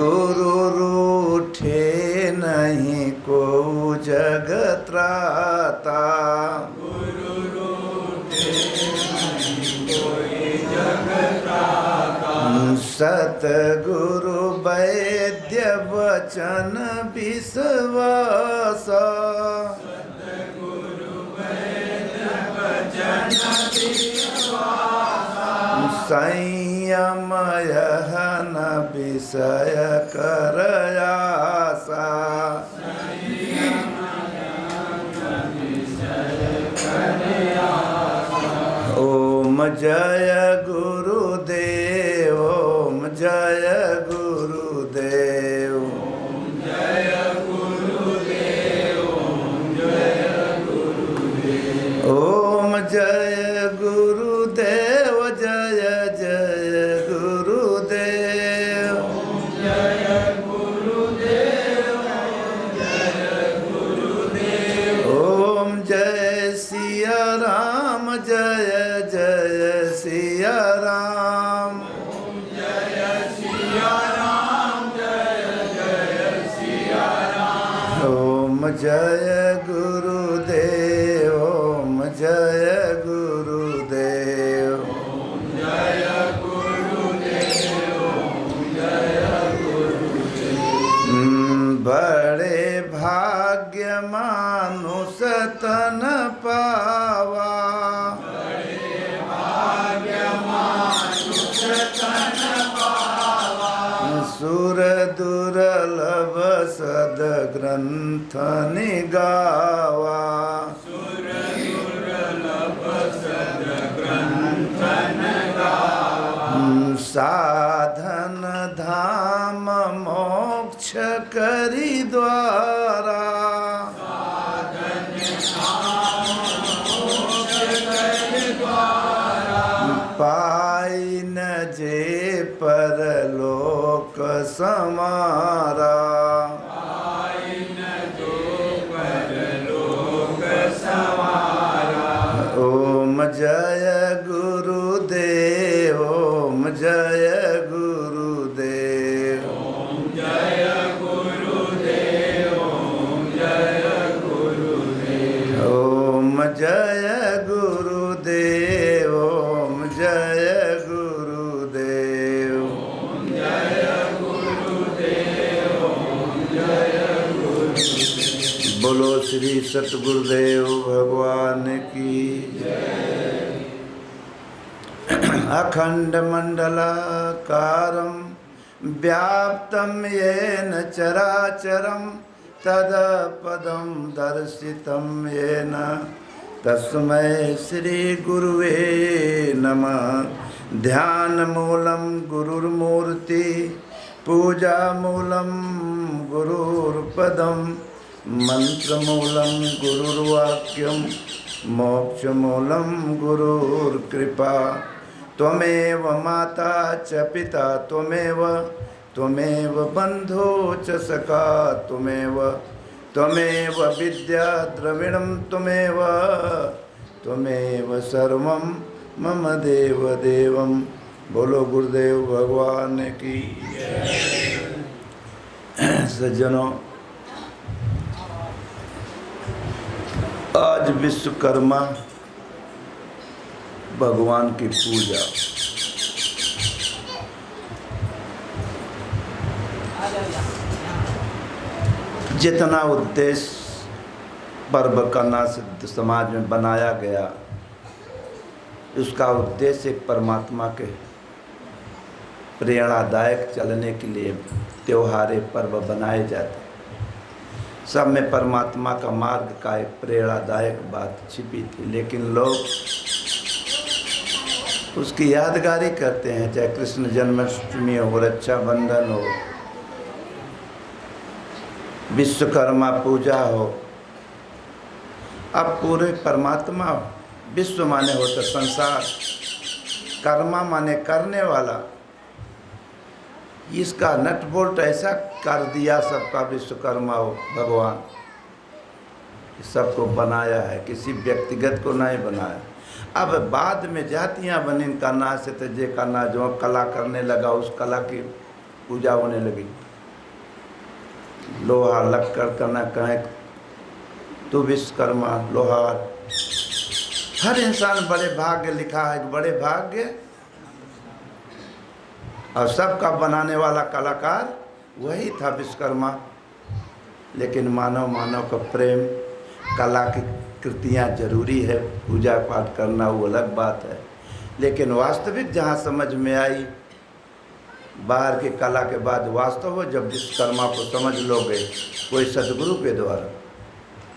गुरु रूठे नहीं को जगत्राता, गुरु रूठे नहीं कोई जगत्राता। सतगुरु वैद्य वचन विश्वास, सतगुरु वैद्य वचन विश्वास। संयम यह न विषय कर आशा, ओम जय गुरुदेव, ओम जय गुरुदेव, ओम जय गुरुदेव, ओम जय गुरुदेव। ओम जय गुरुदेव, जय जय गुरुदेव, ओम जय गुरुदेव, ओम जय गुरुदेव। ओम जय सिया राम, जय जय सिया राम, ओम जय सिया राम, जय जय सिया राम। ओम जय गुरुदेव, ओम जय गुरुदेव, ओम जय गुरुदेव, ओम जय गुरुदेव। बड़े भाग्य मानुष तन पावा, बड़े भाग्य मानुष तन पावा। सुर दुर्लभ सद ग्रंथ निगावा, सुर दुर्लभ सद ग्रंथ गावा। साधन धाम मोक्ष करी द्वारा, साधन धाम मोक्ष कर द्वारा। पाई न जे परलोक समारा, पाई न जो परलोक सवारा। ओम जय गुरुदेव, ओम जय गुरुदेव, ओम जय गुरुदेव, ओम जय गुरुदेव। ओम जय गुरुदेव, ओम जय गुरुदेव, ओम जय गुरुदेव, ओम जय गुरुदेव। बोलो श्री सतगुरुदेव भगवान की अखंड मंडलाकारं व्याप्तं येन चराचरं तदपदं दर्शितं येन तस्मै श्री गुरुवे नमः। ध्यानमूलं गुरुर्मूर्ति, पूजामूलं गुरुर्पदं, मंत्रमूलं गुरुर्वाक्यं, मोक्षमूलं गुरुर्कृपा। त्वमेव माता च पिता त्वमेव बन्धो च सखा त्वमेव विद्या द्रविणं त्वमेव सर्वं मम देवदेवं। बोलो गुरुदेव भगवान की। सज्जनों, आज विश्वकर्मा भगवान की पूजा। जितना उद्देश्य पर्व करना सिद्ध समाज में बनाया गया, उसका उद्देश्य एक परमात्मा के प्रेरणादायक चलने के लिए त्योहार पर्व बनाए जाते। सब में परमात्मा का मार्ग का एक प्रेरणादायक बात छिपी थी, लेकिन लोग उसकी यादगारी करते हैं, चाहे कृष्ण जन्माष्टमी हो, रक्षाबंधन हो, विश्वकर्मा पूजा हो। अब पूरे परमात्मा, विश्व माने होता संसार, कर्मा माने करने वाला, इसका नट बोल्ट ऐसा कर दिया सबका विश्वकर्मा हो भगवान, सबको बनाया है, किसी व्यक्तिगत को नहीं बनाया। अब बाद में जातियां बनी, करना से तो जे करना, जो कला करने लगा उस कला की पूजा होने लगी। लोहा लक्कड़ करना कहें तो विश्वकर्मा लोहार, हर इंसान बड़े भाग्य लिखा है, बड़े भाग्य, और सबका बनाने वाला कलाकार वही था विश्वकर्मा। लेकिन मानव का प्रेम, कला की कृतियाँ जरूरी है, पूजा पाठ करना वो अलग बात है, लेकिन वास्तविक जहाँ समझ में आई बाहर की कला के बाद वास्तव हो, जब विश्वकर्मा को समझ लोगे कोई सदगुरु के द्वारा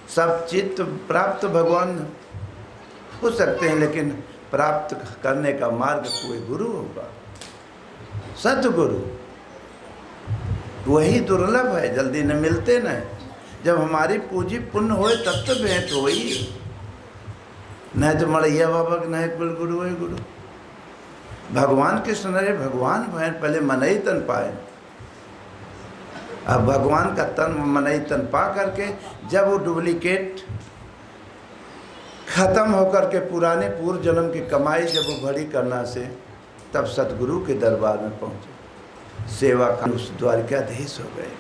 सब चित्त प्राप्त भगवान हो सकते हैं, लेकिन प्राप्त करने का मार्ग कोई गुरु होगा, सदगुरु वही दुर्लभ है, जल्दी न मिलते न। जब हमारी पूंजी पुण्य होए तब तो भेंट होई, नहीं तो मड़ैया बाबा के नहीं कुल गुरु है गुरु। भगवान कृष्ण रे भगवान भैन पहले मनई तन पाए, अब भगवान का तन मनई तन पा करके जब वो डुप्लीकेट खत्म होकर के पुराने पूर्व जन्म की कमाई जब वो भरी करना से, तब सतगुरु के दरबार में पहुंचे, सेवा का उस द्वारकाधीश हो गए।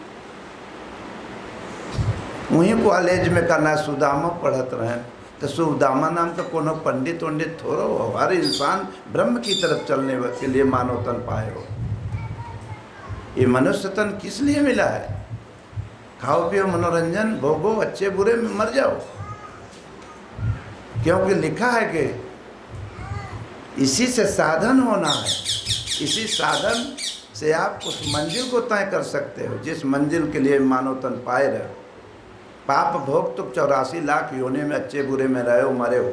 वहीं कॉलेज में करना सुदामा पढ़त रहे, तो सुदामा नाम का कोनो पंडित वंडित थोड़ा हो, हर इंसान ब्रह्म की तरफ चलने के लिए मानव तन पाए हो। ये मनुष्य तन किस लिए मिला है? खाओ पियो मनोरंजन भोगो, अच्छे बुरे में मर जाओ, क्योंकि लिखा है कि इसी से साधन होना है, इसी साधन से आप उस मंजिल को तय कर सकते हो जिस मंजिल के लिए मानव तन पाए रहे। पाप भोग तो 84 लाख योनि में अच्छे बुरे में रहे हो, मरे हो,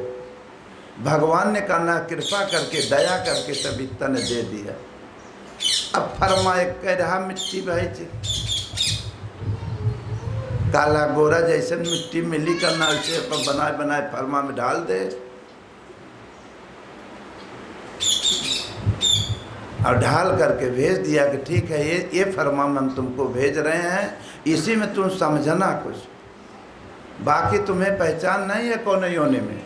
भगवान ने करना कृपा करके दया करके तभी तन दे दिया। अब फरमाए कह रहा मिट्टी भाई जी, काला गोरा जैसे मिट्टी मिली करना उसे अपन बनाए बनाए फरमा में डाल दे, और ढाल करके भेज दिया कि ठीक है ये फरमा हम तुमको भेज रहे हैं, इसी में तुम समझना कुछ, बाकी तुम्हें पहचान नहीं है कौन योनि में,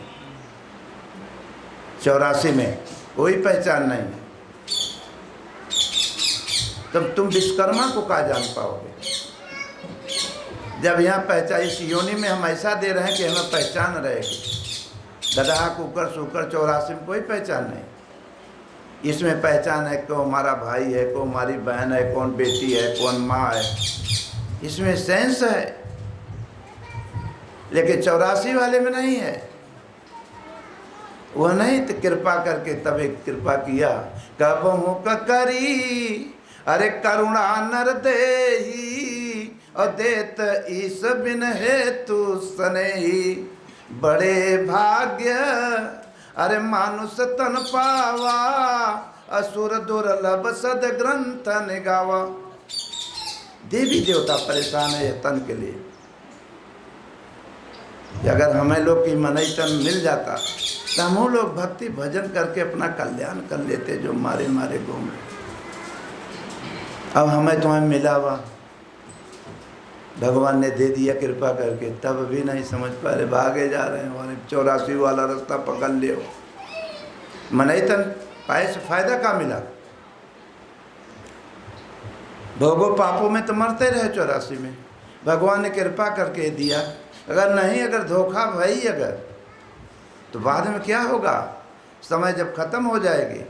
84 में कोई पहचान नहीं है, तब तुम विश्वकर्मा को क्या जान पाओगे? जब यहाँ पहचान इस योनि में हम ऐसा दे रहे हैं कि हमें पहचान रहेगी, गधा कुकर सुकर 84 में कोई पहचान नहीं, इसमें पहचान है कौन हमारा भाई है, कौन हमारी बहन है, कौन बेटी है, कौन माँ है, इसमें सेंस है, लेकिन 84 वाले में नहीं है। वह नहीं तो कृपा करके तब एक कृपा किया, कबहू करी अरे करुणा नर देही, और देत ईस बिन हेतु सनेही, बड़े भाग्य अरे मानुष तन पावा, असुर दुर्लभ सद ग्रंथ निगावा। देवी देवता परेशान है तन के लिए, कि अगर हमें लोग की मनई तन मिल जाता तो हम लोग भक्ति भजन करके अपना कल्याण कर लेते, जो मारे मारे घूम। अब हमें तुम्हें मिला हुआ भगवान ने दे दिया कृपा करके, तब भी नहीं समझ पा रहे, भागे जा रहे हैं, 84 वाला रास्ता पकड़ लियो। मनई तन पाए से फायदा क्या मिला? भोगो पापों में तो मरते रहे 84 में, भगवान ने कृपा करके दिया। अगर नहीं, अगर धोखा भाई अगर, तो बाद में क्या होगा? समय जब खत्म हो जाएगी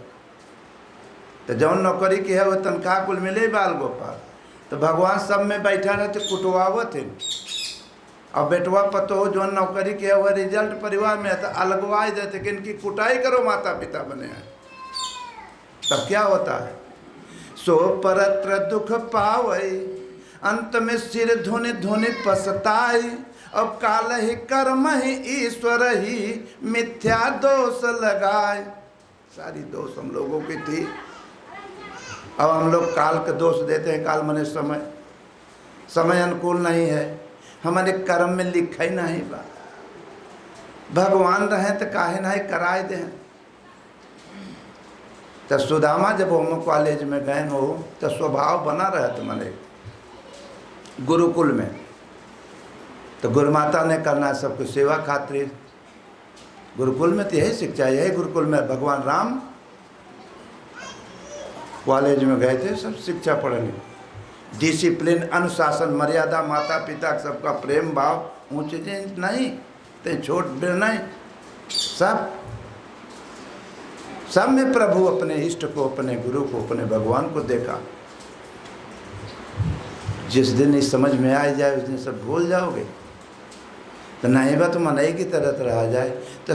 तो जौन नौकरी की है वो तनख्वाह कुल मिले बाल गोपाल, तो भगवान सब में बैठा रहते कुटवावत है, और बेटवा पतो जो नौकरी की है वह रिजल्ट परिवार में है तो अलगवाई देते कि इनकी कुटाई करो, माता पिता बने हैं, तब क्या होता है? सो परत्र दुख पावई, अंत में सिर धुनि धुनि पछताई, अब काल ही कर्म ही ईश्वर ही मिथ्या दोष लगाए। सारी दोष हम लोगों की थी, अब हम लोग काल के दोष देते हैं। काल मने समय, समय अनुकूल नहीं है, हमारे कर्म में लिखा ही नहीं बा। भगवान रहे तो काहे नहीं कराए दे। तो सुदामा जब होम कॉलेज में गए हो तो स्वभाव बना रहे थे मने गुरुकुल में, तो गुरुमाता ने करना सबको सेवा खातिर। गुरुकुल में तो यही शिक्षा, यही गुरुकुल में भगवान राम कॉलेज में गए थे सब शिक्षा पढ़ने, डिसिप्लिन, अनुशासन, मर्यादा, माता पिता सबका प्रेम भाव, ऊंचे नीच नहीं, ते छोट बड़ नहीं, सब में प्रभु अपने इष्ट को, अपने गुरु को, अपने भगवान को देखा। जिस दिन इस समझ में आ जाए उस दिन सब भूल जाओगे। तो नहीं बा तो मनई की तरह रहा जाए तो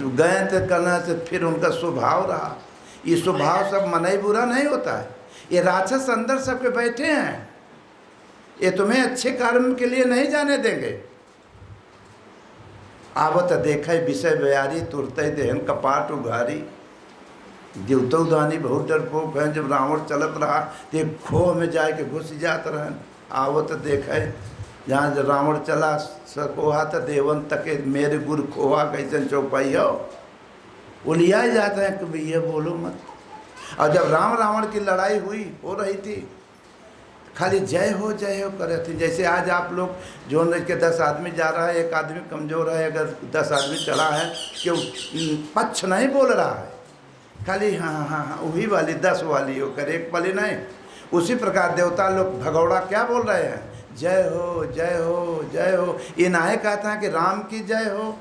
गए थे करना से फिर उनका स्वभाव रहा। ये स्वभाव सब मनई बुरा नहीं होता है, ये राक्षस अंदर सबके बैठे हैं, ये तुम्हें अच्छे कर्म के लिए नहीं जाने देंगे। आवत देखे विषय बयारी, तुरते देहन कपाट उघारी। देवतो दानी बहुत डरपोक हैं। जब रावण चलत रहा तो खोह में जाए के घुस जात रहन। आवत देखे जहाँ जब रावण चला सकोहा तो देवन तके मेरे गुरु खोहा कैसे चौपाई हो, उलिया जाते हैं कि भैया बोलो मत। और जब राम रावण की लड़ाई हो रही थी, खाली जय हो कर रहे थे। जैसे आज आप लोग जो के 10 आदमी जा रहा है, एक आदमी कमज़ोर है, अगर 10 आदमी चला है क्यों पक्ष नहीं बोल रहा है, खाली हाँ हाँ हाँ वही वाली 10 वाली हो कर, एक वाली नहीं। उसी प्रकार देवता लोग भगौड़ा क्या बोल रहे हैं, जय हो जय हो जय हो। ये ना कहता है कि राम की जय हो,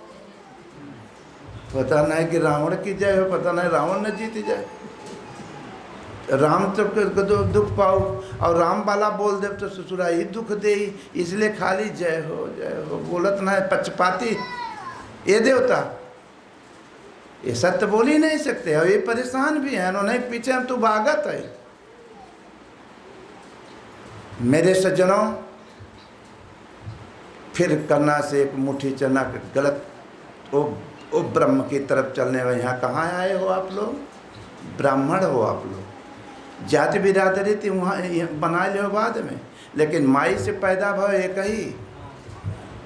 पता नहीं कि रावण की जय हो, पता नहीं रावण ने जीत जाए। राम तो दुख पाओ और राम वाला बोल दे तो ससुरा ही दुख दे, इसलिए खाली जय हो बोलत ना है। पक्षपाती ये देवता, ये सत्य बोल ही नहीं सकते और ये परेशान भी हैं। उन्होंने पीछे हम तो भागत है। मेरे सज्जनों, फिर करना से एक मुट्ठी चना गलत वो ब्रह्म की तरफ चलने वाले। यहाँ कहाँ आए हो आप लोग, ब्राह्मण हो आप लोग। जाति बिरादरी थी वहाँ बना ले बाद में, लेकिन माई से पैदा भय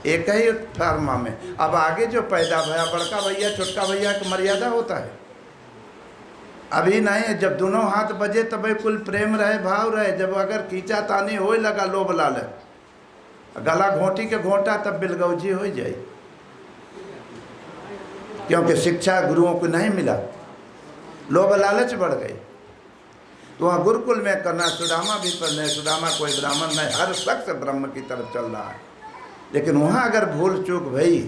एक ही फार्मा में। अब आगे जो पैदा भया बड़का भैया छोटका भैया की मर्यादा होता है, अभी नहीं है। जब दोनों हाथ बजे तब कुल प्रेम रहे, भाव रहे। जब अगर खींचा तानी हो लगा लोभ लाल, गला घोटी के घोटा तब बिलगौजी हो जाए, क्योंकि शिक्षा गुरुओं को नहीं मिला, लोभ लालच बढ़ गई। तो वहाँ गुरुकुल में करना, सुदामा भी पढ़ने, सुदामा कोई ब्राह्मण नहीं, हर शख्स ब्रह्म की तरफ चल रहा है। लेकिन वहाँ अगर भूल चूक भई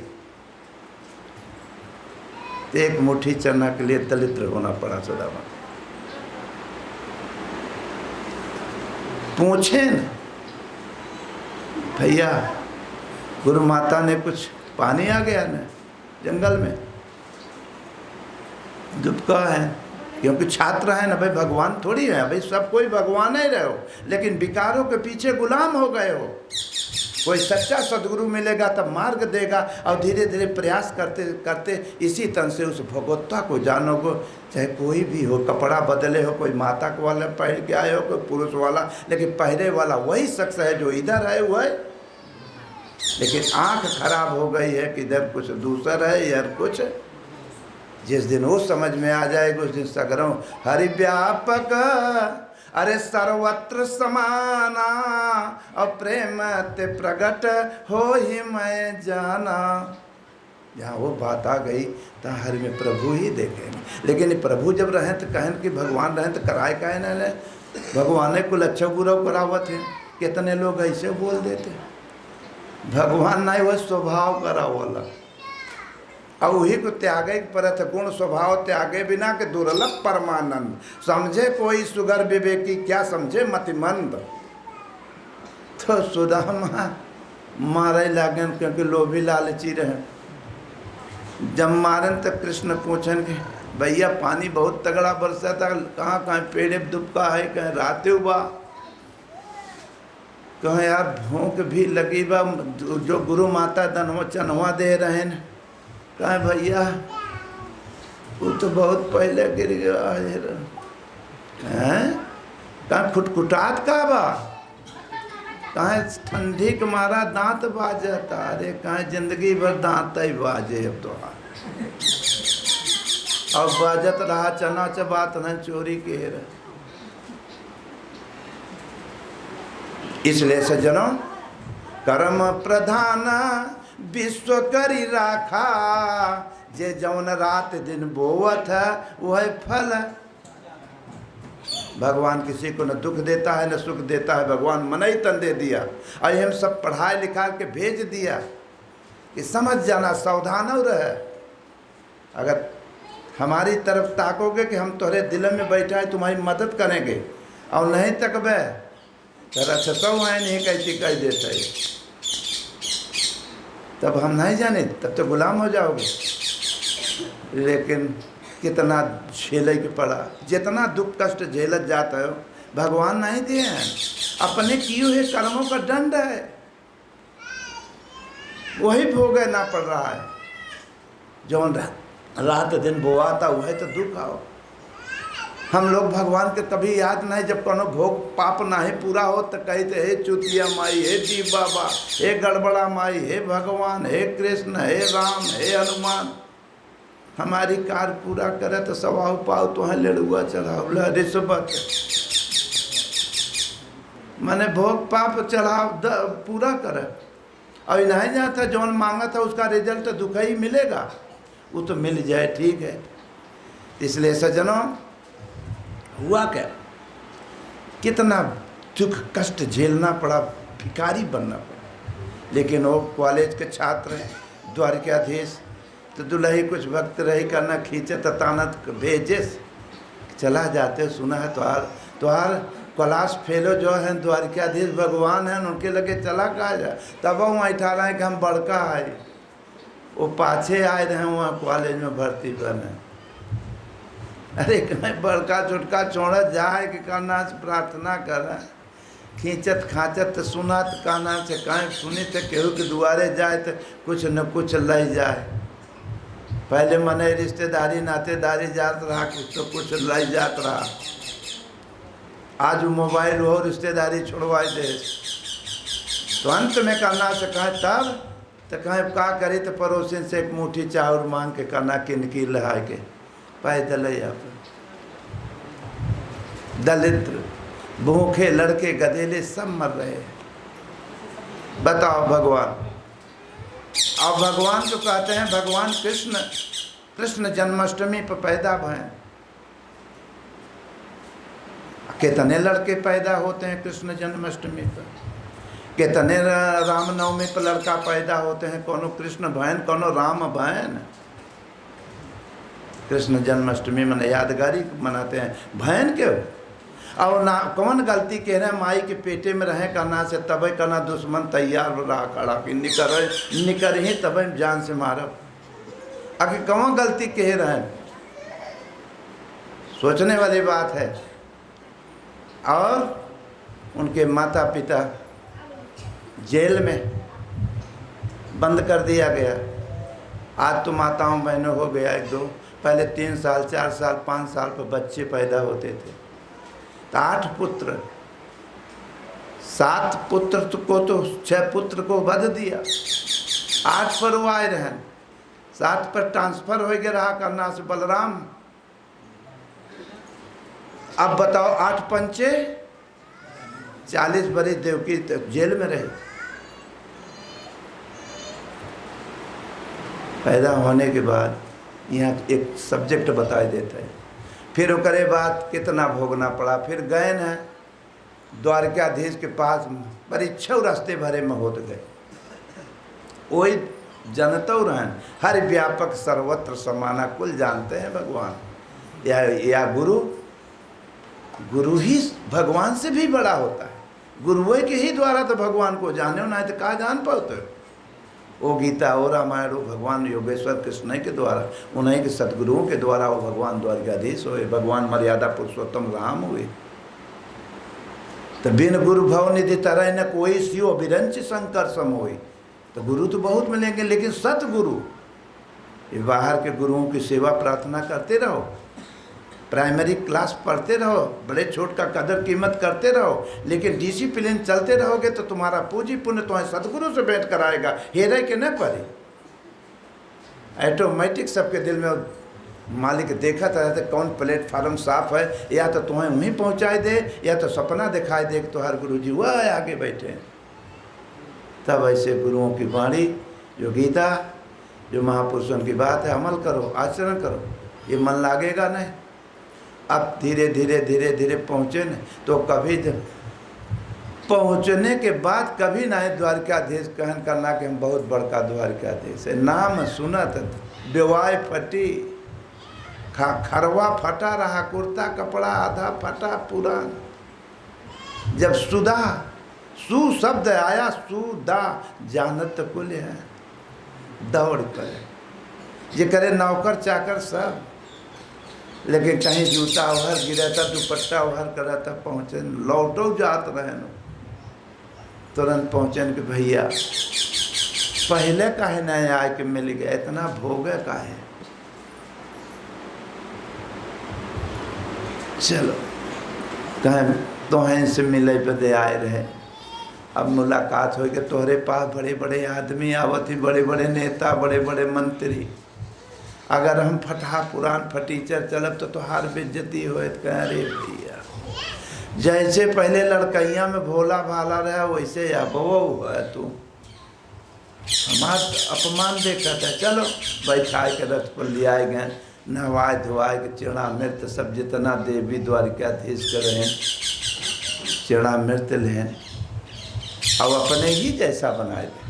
तो एक मुट्ठी चना के लिए दलित होना पड़ा सुदामा। पूछे न भैया, गुरु माता ने कुछ पानी आ गया न जंगल में, दुबका है, क्योंकि छात्र है ना भाई, भगवान थोड़ी है भाई, सब कोई भगवान ही रहे हो, लेकिन विकारों के पीछे गुलाम हो गए हो। कोई सच्चा सदगुरु मिलेगा तब मार्ग देगा, और धीरे धीरे प्रयास करते करते इसी तरह से उस भगवत्ता को जानोगे। चाहे कोई भी हो, कपड़ा बदले हो, कोई माता को वाला पहन के आए हो, कोई पुरुष वाला, लेकिन पहरे वाला वही शख्स है जो इधर है वो है। लेकिन आँख खराब हो गई है कि इधर कुछ दूसरा है, इधर कुछ। जिस दिन वो समझ में आ जाएगा उस दिन सगरों हरि व्यापक, अरे सर्वत्र समाना, और प्रेम ते प्रगट हो ही मैं जाना। जहाँ वो बात आ गई तो हर में प्रभु ही देखेंगे। लेकिन प्रभु जब रहें तो कहन कि भगवान रहें तो कराए कहे न ले, भगवान कुल अच्छा बुरा करावत है। कितने लोग ऐसे बोल देते, भगवान नहीं वह स्वभाव करावला, और वही को त्यागे परत गुण स्वभाव त्यागे बिना के दुर्लभ परमानंद। समझे कोई सुगर विवेकी, क्या समझे मतिमंद। तो सुदामा मारे लागन क्योंकि लोभी लालची रहे। जब मारन तो कृष्ण पूछन कि भैया पानी बहुत तगड़ा बरसा था, कहाँ कहाँ पेड़े दुबका है, कहीं राते हुआ, कहें यार भूख भी लगी बा, जो गुरु माता दनवा चनवा दे रहे हैं। कहें भैया वो तो बहुत पहले गिर गया है। कहें खुटखुटात का बा, कहें ठंडी के मारा दांत बाजता। अरे कहें जिंदगी भर दांत ही बाजे अब तो, और बाजत रहा चना चबात न चोरी के रहे। इसलिए सज्जनों, कर्म प्रधान विश्व करी राखा, जे जौन रात दिन बोवत है वह फल। भगवान किसी को न दुख देता है न सुख देता है, भगवान मन ही तन दे दिया और हम सब पढ़ाई लिखा के भेज दिया कि समझ जाना, सावधान हो रहे। अगर हमारी तरफ ताकोगे कि हम तुम्हारे दिल में बैठा है तुम्हारी मदद करेंगे और नहीं तकबे तो रक्षसौ है नहीं कैसी कह देते है, तब हम नहीं जाने, तब तो गुलाम हो जाओगे। लेकिन कितना झेले के पड़ा, जितना दुख कष्ट झेलत जाता है भगवान नहीं दिए हैं, अपने किए हुए कर्मों का दंड है, वही भोगना पड़ रहा है। जो रात दिन बोआता वही तो दुख आओ। हम लोग भगवान के कभी याद नहीं, जब कोनो भोग पाप नहीं पूरा हो तो कहते हे चुतिया माई, हे दी बाबा, हे गड़बड़ा माई, हे भगवान, हे कृष्ण, हे राम, हे हनुमान, हमारी कार पूरा करे तो सवाऊ पाओ तो है लड़ुआ चढ़ाओ रिश्वत, मैंने भोग पाप चढ़ाओ पूरा करे। और नहीं जाता जौन मांगा था उसका रिजल्ट दुख ही मिलेगा, वो तो मिल जाए ठीक है। इसलिए सज्जनों हुआ क्या, कितना दुख कष्ट झेलना पड़ा, भिखारी बनना पड़ा। लेकिन वो कॉलेज के छात्र हैं, द्वारकाधीश, तो दुल्ही कुछ भक्त रही करना खींचे तानत भेजे चला जाते। सुना है तुहार क्लास फेलो जो है द्वारकाधीश भगवान हैं, उनके लगे चला कहा जाए। तब वहाँ बैठा रहे कि हम बड़का आए, वो पाछे आए रहे वहाँ कॉलेज में भर्ती बने। अरे कहीं बड़का छोटका छोड़ा जाए कि करना से प्रार्थना कर खींचत खाचत तो सुनत कहना से कहीं सुनी तो केहू के दुआरे जाए तो कुछ न कुछ ले जाए। पहले मने रिश्तेदारी नातेदारी जात रहा, कुछ तो कुछ ले जात रहा। आज मोबाइल हो रिश्तेदारी छोड़वाए दे, तो अंत में करना से कहें तब तो कहें का करे तो पड़ोसी से एक मुट्ठी चाउर मांग के करना किनकी लहा के पैदल दलिद्र भूखे लड़के गधेले सब मर रहे हैं। बताओ भगवान, और भगवान तो कहते हैं भगवान कृष्ण जन्माष्टमी पर पैदा भय। कितने लड़के पैदा होते हैं कृष्ण जन्माष्टमी पर, कितने रामनवमी पर लड़का पैदा होते हैं, कोनो कृष्ण बहन कोनो राम बहन। कृष्ण जन्माष्टमी में यादगारी मनाते हैं, बहन के और ना कौन गलती कह रहे हैं माई के पेटे में रहे करना से तब करना दुश्मन तैयार रहा खड़ा कि निकर ही तब जान से मारब। आखिर कौन गलती कह रहे हैं, सोचने वाली बात है। और उनके माता पिता जेल में बंद कर दिया गया। आज तो माताओं बहनों हो गया एक दो, पहले 3 साल 4 साल 5 साल पर बच्चे पैदा होते थे। तो 8 पुत्र, 7 पुत्र को तो 6 पुत्र को वध दिया, 8 पर वो आए रहे, 7 पर ट्रांसफर हो गया रहा करना से बलराम। अब बताओ 8 पंचे 40 बरस देवकी जेल में रहे। पैदा होने के बाद यहाँ एक सब्जेक्ट बताए देता है, फिर ओकरे बाद कितना भोगना पड़ा। फिर गए न द्वारकाधीश के पास, परीक्षा रास्ते भरे में होते गए, वही जनता रहन हर व्यापक सर्वत्र समाना, कुल जानते हैं भगवान या गुरु ही भगवान से भी बड़ा होता है। गुरुओं के ही द्वारा तो भगवान को जाने हो, ना तो कहाँ जान पाते हो। वो गीता वो रामायण वो भगवान योगेश्वर कृष्ण के द्वारा, उन्हीं के सदगुरुओं के द्वारा वो भगवान द्वारकाधीश हुए, भगवान मर्यादा पुरुषोत्तम राम हुए। तो बिन गुरु भव निधि तरह न कोई सियो बिरंच शंकर सम होई। तो गुरु तो बहुत मिलेंगे, लेकिन सतगुरु ये बाहर के गुरुओं की सेवा प्रार्थना करते रहो, प्राइमरी क्लास पढ़ते रहो, बड़े छोट का कदर कीमत करते रहो, लेकिन डिसिप्लिन चलते रहोगे तो तुम्हारा पूजी पुण्य तुम्हें सदगुरु से भेंट कराएगा, हेरे के न पड़े। ऑटोमेटिक सबके दिल में मालिक देखा रहता है कौन प्लेटफार्म साफ है, या तो तुम्हें वहीं पहुंचाए दे, या तो सपना दिखाई दे तो हर गुरु जी वह आगे बैठे हैं। तब ऐसे गुरुओं की वाणी, जो गीता, जो महापुरुषों की बात है, अमल करो, आचरण करो। ये मन लागेगा नहीं, अब धीरे धीरे धीरे धीरे पहुँचे न, तो कभी पहुँचने के बाद कभी ना द्वारकाधीश कहन करना कि हम बहुत बड़का द्वारकाधीश है। नाम सुनत बेवाय फटी, खरवा फटा रहा, कुर्ता कपड़ा आधा फटा पुरान। जब सुधा सु शब्द आया, सुदा जानत कुल है, दौड़ पड़े। ये करे नौकर चाकर सब, लेकिन कहीं जूता उहर गिरा था, दुपट्टा उहर करा था, पहुँचे लौटो जात रहे न, तुरंत पहुँचे कि भैया पहले काहे नहीं आए कि मिल गया, इतना भोगे काहे। चलो कहें तो इनसे मिले पे दे आए रहे। अब मुलाकात हो गई, तोहरे पास बड़े बड़े आदमी आवत ही, बड़े बड़े नेता, बड़े बड़े मंत्री। अगर हम फटा पुरान फटीचर चलब तो तोहार बेइज्जती होए। कह रे भैया जैसे पहले लड़कैया में भोला भाला रहा, वैसे अब वो है तू, हमार अपमान देखा था। चलो बैठाए के रथ पर ले आए गए, नहवाए धोवाए के चिड़ा मृत सब जितना देवी द्वारकाधीश के रहें, चिड़ा मृत लें, अब अपने ही जैसा बनाए दे।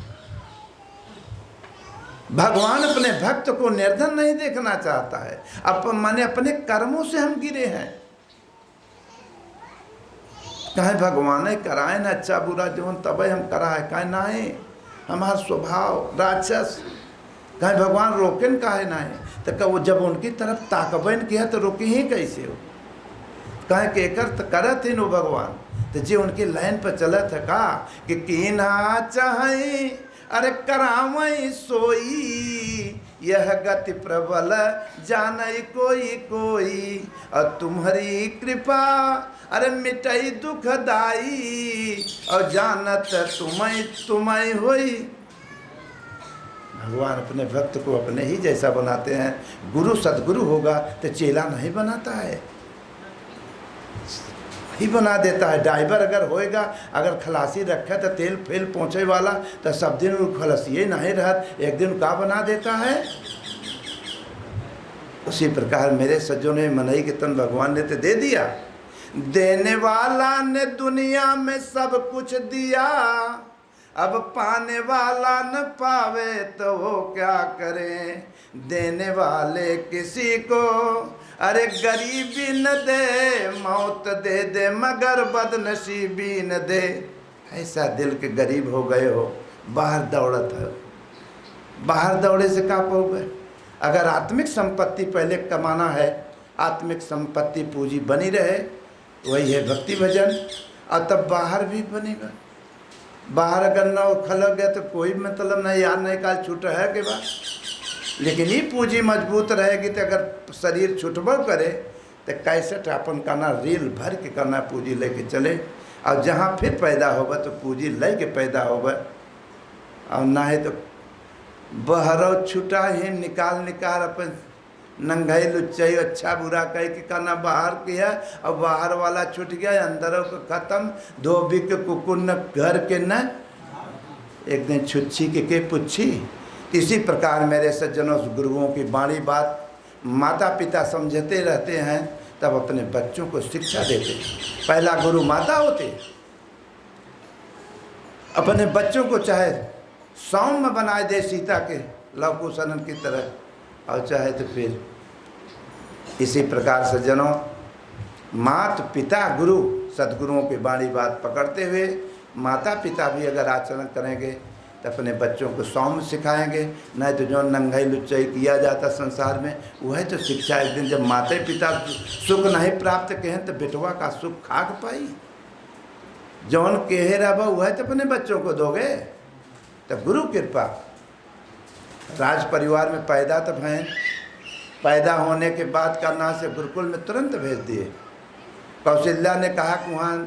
भगवान अपने भक्त को निर्धन नहीं देखना चाहता है। माने अपने कर्मों से हम गिरे हैं। कहे भगवान कराए ना अच्छा बुरा जो तब हम कराए, कहे नाहे हमारा स्वभाव राक्षस। कहे भगवान रोकन काहे नाहे, तो कहो जब उनकी तरफ ताकबन किया तो रोकी ही कैसे हो। कहे के कर करत ही नो भगवान, तो जी उनकी लाइन पर चलत है का कि कीना चाहे अरे करावई सोई, यह गति प्रबल जानई कोई कोई, और तुम्हारी कृपा अरे मिटाई दुखदाई, और जानत तुम्हें होई। भगवान अपने भक्त को अपने ही जैसा बनाते हैं। गुरु सदगुरु होगा तो चेला नहीं बनाता है, ही बना देता है। ड्राइवर अगर होएगा, अगर खलासी रखे तो तेल फेल पहुँचे वाला, तो सब दिन वो खलासी नहीं रहत, एक दिन का बना देता है। उसी प्रकार मेरे सज्जों ने मनई के तन भगवान ने तो दे दिया। देने वाला ने दुनिया में सब कुछ दिया, अब पाने वाला न पावे तो वो क्या करे। देने वाले किसी को अरे गरीबी न दे, मौत दे दे मगर बदनसीबी न दे। ऐसा दिल के गरीब हो गए हो, बाहर दौड़त है, बाहर दौड़े से का पाओगे। अगर आत्मिक संपत्ति पहले कमाना है, आत्मिक संपत्ति पूंजी बनी रहे, वही है भक्ति भजन, और तब बाहर भी बनेगा। बाहर अगर न खलक गया तो कोई मतलब नहीं, यार नहीं काल छूट है के बाद। लेकिन ये पूंजी मजबूत रहेगी तो अगर शरीर छुटबो करे तो कैसे अपन करना, रील भर के करना, पूंजी लेके चले। और जहाँ फिर पैदा होगा तो पूंजी ले के पैदा होगा, और ना है तो बहरो छुटा ही निकाल अपन नंगाई लुच्चाई अच्छा बुरा कह के करना बाहर किया, और बाहर वाला छूट गया, अंदरों को खत्म। धोबी के कुकुर न घर के न, एक दिन छुच्छी के पुच्छी। इसी प्रकार मेरे सज्जनों गुरुओं की बाणी बात माता पिता समझते रहते हैं, तब अपने बच्चों को शिक्षा देते। पहला गुरु माता होते, अपने बच्चों को चाहे सौम्य बनाए दे सीता के लव कुशलन की तरह, और चाहे तो फिर इसी प्रकार सज्जनों माता पिता गुरु सदगुरुओं की बाणी बात पकड़ते हुए माता पिता भी अगर आचरण करेंगे तो अपने बच्चों को सौम्य सिखाएंगे। नहीं तो जो नंगाई लुच्चाई किया जाता संसार में, वह तो शिक्षा। एक दिन जब माता पिता सुख नहीं प्राप्त कहें तो बेटवा का सुख खाक पाई। जौन कहे रहा वह तो अपने बच्चों को दोगे। तब गुरु कृपा, राज परिवार में पैदा तो भैं, पैदा होने के बाद करना से गुरुकुल में तुरंत भेज दिए। कौशल्या ने कहा कि वहाँ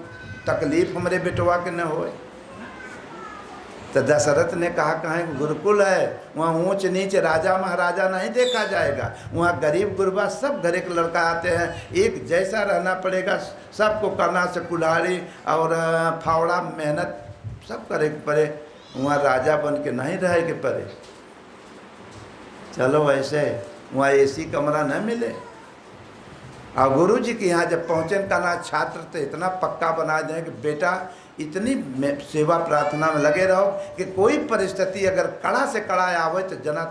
तकलीफ हमारे बेटवा के न होए, तो दशरथ ने कहा कहें गुरुकुल है, वहाँ ऊंच नीच राजा महाराजा नहीं देखा जाएगा, वहाँ गरीब गुरबा सब घरे के लड़का आते हैं, एक जैसा रहना पड़ेगा, सबको करना से कुल्हाड़ी और फावड़ा मेहनत सब करे के पड़े, वहाँ राजा बन के नहीं रहे के पड़े। चलो वैसे वहाँ एसी कमरा न मिले, और गुरु जी के यहाँ जब पहुँचे करना, छात्र तो इतना पक्का बना दें कि बेटा इतनी सेवा प्रार्थना में लगे रहो कि कोई परिस्थिति अगर कड़ा से कड़ा आवे तो जना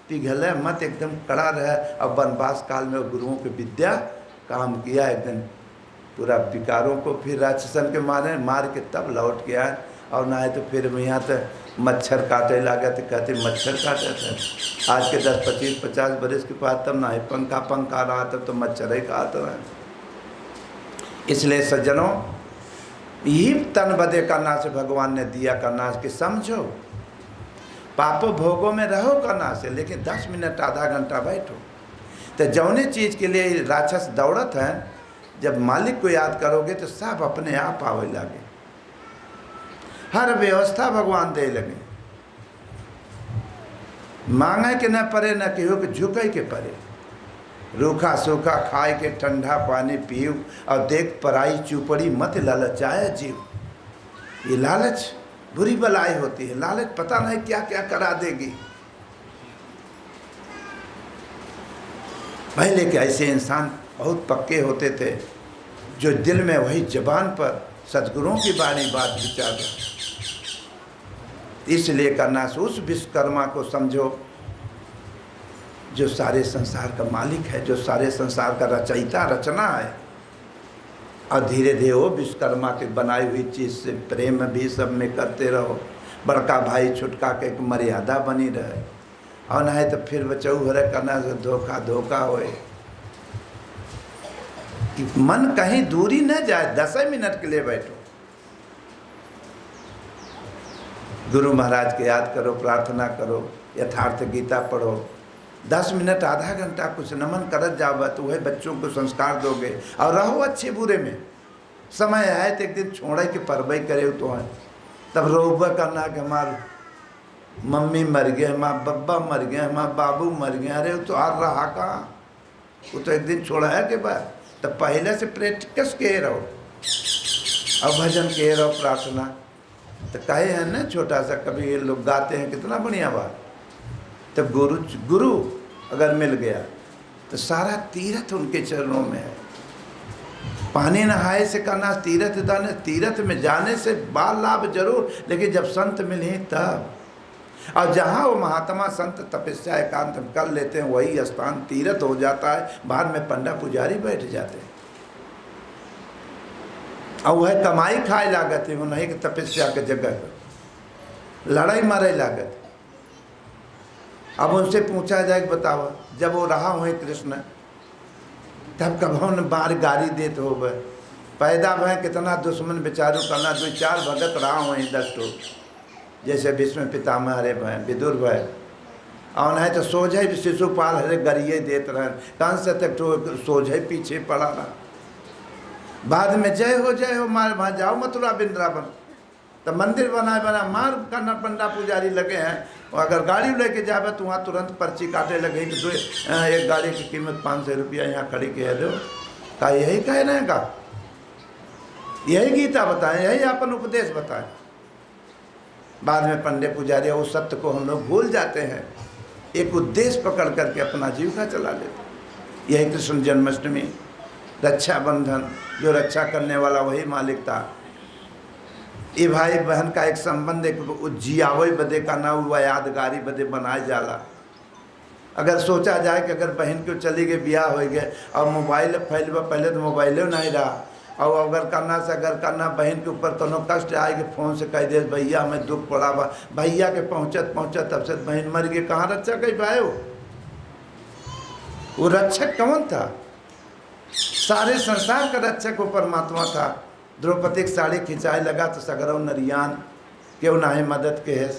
पिघले मत, एकदम कड़ा रहे। और वनवास काल में गुरुओं की विद्या काम किया, एकदम पूरा विकारों को फिर राक्षसन के मार के तब लौट के आए। और ना है तो फिर यहाँ तो मच्छर काटे लगा तो कहते मच्छर काटे थे। आज के 10, 25, 50 बरस के बाद तब ना ही पंखा रहा, तब तो मच्छर ही काटता है। इसलिए सज्जनों, यही तन बदे करना से भगवान ने दिया करना कि समझो, पापों भोगों में रहो करना से, लेकिन 10 मिनट आधा घंटा बैठो। तो जौने चीज़ के लिए राक्षस दौड़त है, जब मालिक को याद करोगे तो सब अपने आप आवे लगे। हर व्यवस्था भगवान दे लगे, मांगे के न पड़े, न केहू के झुके के पड़े। रूखा सूखा खाए के ठंडा पानी पीऊ, और देख पराई चुपड़ी मत ललचाए जीव। ये लालच बुरी बलाई होती है। लालच पता नहीं क्या क्या करा देगी। पहले के ऐसे इंसान बहुत पक्के होते थे, जो दिल में वही जबान पर सद्गुरुओं की बाणी बात विचार। इसलिए करना से उस विश्वकर्मा को समझो जो सारे संसार का मालिक है, जो सारे संसार का रचयिता रचना है। और धीरे धीरे वो विश्वकर्मा के बनाई हुई चीज़ से प्रेम भी सब में करते रहो। बड़का भाई छुटका के एक मर्यादा बनी रहे, और नहीं तो फिर बचाऊ हरे करना से धोखा होए कि मन कहीं दूरी न जाए। 10 मिनट के लिए बैठो, गुरु महाराज के याद करो, प्रार्थना करो, यथार्थ गीता पढ़ो। 10 मिनट आधा घंटा कुछ नमन करत जाओ, तो वह बच्चों को संस्कार दोगे। और रहो अच्छे बुरे में। समय आए तो एक दिन छोड़े के परवई करे तो है, तब रोबा करना कि हमार मम्मी मर गए, हमारा बब्बा मर गए, हमारा बाबू मर गए। अरे वो तो आ रहा कहाँ, वो तो एक दिन छोड़ा है के बाद। तब पहले से प्रैक्टिस के रहो, और भजन के रहो, प्रार्थना। तो कहे हैं ना छोटा सा, कभी ये लोग गाते हैं, कितना बढ़िया बात। तब गुरु अगर मिल गया तो सारा तीर्थ उनके चरणों में है। पानी नहाए से करना तीर्थ दाने, तीर्थ में जाने से बाल लाभ जरूर, लेकिन जब संत मिले तब। और जहाँ वो महात्मा संत तपस्या एकांत कर लेते हैं, वही स्थान तीर्थ हो जाता है। बाहर में पंडा पुजारी बैठ जाते हैं, और वह कमाई खाए लागत है, वो नहीं कि तपस्या के जगह लड़ाई मारे लागत। अब उनसे पूछा जाए कि बताओ, जब वो रहा हुए कृष्ण, तब कब उन बार गाड़ी देते हो गए। पैदा भय कितना दुश्मन बेचारू करना, 2-4 भगत रहा हुए 10 ठो, जैसे भीष्म पितामह हरे भय, विदुर भय। और नहीं तो सोझे शिशुपाल हरे गरिए देते रहे, कंस तक तो सोझे पीछे पड़ा रहा। बाद में जय हो मार वहाँ जाओ मथुरा वृंदावन, तो मंदिर बना मार करना पंडा पुजारी लगे हैं। और अगर गाड़ी लेके जावे तो वहाँ तुरंत पर्ची काटे लगे कि एक गाड़ी की कीमत 500 रुपया यहाँ खड़ी कह दो। का यही कह रहे हैं का? यही गीता बताएं, यही अपन उपदेश बताएं। बाद में पंडे पुजारी उस सत्य को हम लोग भूल जाते हैं, एक उद्देश्य पकड़ करके अपना जीविका चला लेते। यही कृष्ण जन्माष्टमी, रक्षाबंधन, जो रक्षा करने वाला वही मालिक था। ये भाई बहन का एक संबंध, एक जियावे बदे का ना हुआ, यादगारी बदे बनाए जाला। अगर सोचा जाए कि अगर बहन को चली गई, ब्याह हो गए, और मोबाइल फैलवा, पहले तो मोबाइलो नहीं रहा। और अगर करना बहन के ऊपर कोनो कष्ट आए कि फ़ोन से कह दे भैया हमें दुख पड़ा बा, भैया के पहुँचत तब से बहन मर गई। कहाँ रक्षा कही भाई? वो रक्षक कौन था? सारे संसार का रक्षक वो परमात्मा था। द्रौपदी की साड़ी खिंचाए लगा तो सगरों नरियान क्यों ना है मदद के है।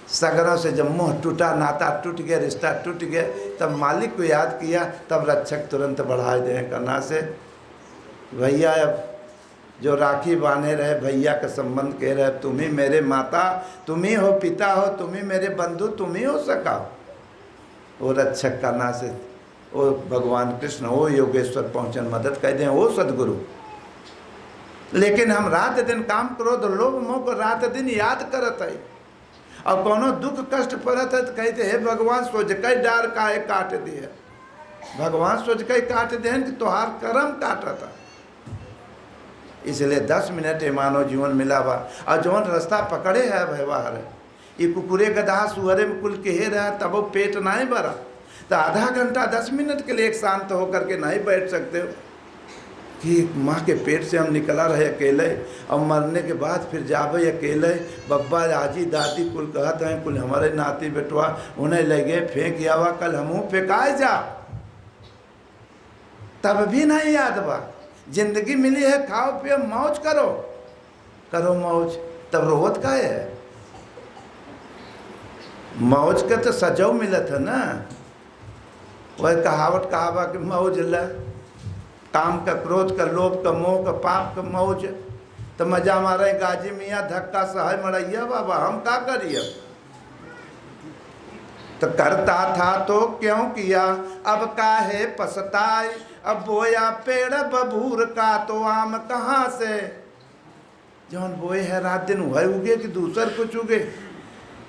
सगरों से जब मुँह टूटा, नाता टूट गया, रिश्ता टूट गया, तब मालिक को याद किया, तब रक्षक तुरंत बढ़ा दे करना से भैया। अब जो राखी बांधे रहे, भैया का संबंध कह रहे, तुम ही मेरे माता, तुम ही हो पिता हो, तुम ही मेरे बंधु, तुम ही हो सका। वो रक्षक करना से वो भगवान कृष्ण, वो योगेश्वर पहुँचन मदद कह दें, वो सदगुरु। लेकिन हम रात दिन काम करो तो लोग मोह को रात दिन याद करत है। और कोनो दुख कष्ट पड़त है तो कहते हे भगवान सोच कई डार काहे काट दिए। भगवान सोच के काट दें कि तोहार कर्म काटा था। इसलिए 10 मिनट मानव जीवन मिला बा और जौन रास्ता पकड़े है व्यवहार ये कुकुरे गधा सुहरे में कुल के रहा तब वो पेट नहीं भरा तो आधा घंटा 10 मिनट के लिए एक शांत होकर के नहीं बैठ सकते हो कि माँ के पेट से हम निकला रहे अकेले और मरने के बाद फिर जावे अकेले। बब्बा आजी दादी कुल कहते हैं कुल हमारे नाती बेटवा उन्हें लगे फेंक आवा कल हमू फेंकाए जा तब भी नहीं याद बा। जिंदगी मिली है खाओ पियो मौज करो करो मौज तब रोहत का है मौज के तो सजो मिलत है ना। वह कहावत कहावा कि मौज ल काम का क्रोध का लोभ का मोह का पाप का मौज तो मजा मारे गाजी मियाँ धक्का सहाय मरैया बाबा हम का करिए तो करता था तो क्यों किया अब काहे पछताए अब बोया पेड़ बबूर का तो आम कहाँ से। जौन बोए है रात दिन वह उगे कि दूसर कुछ उगे।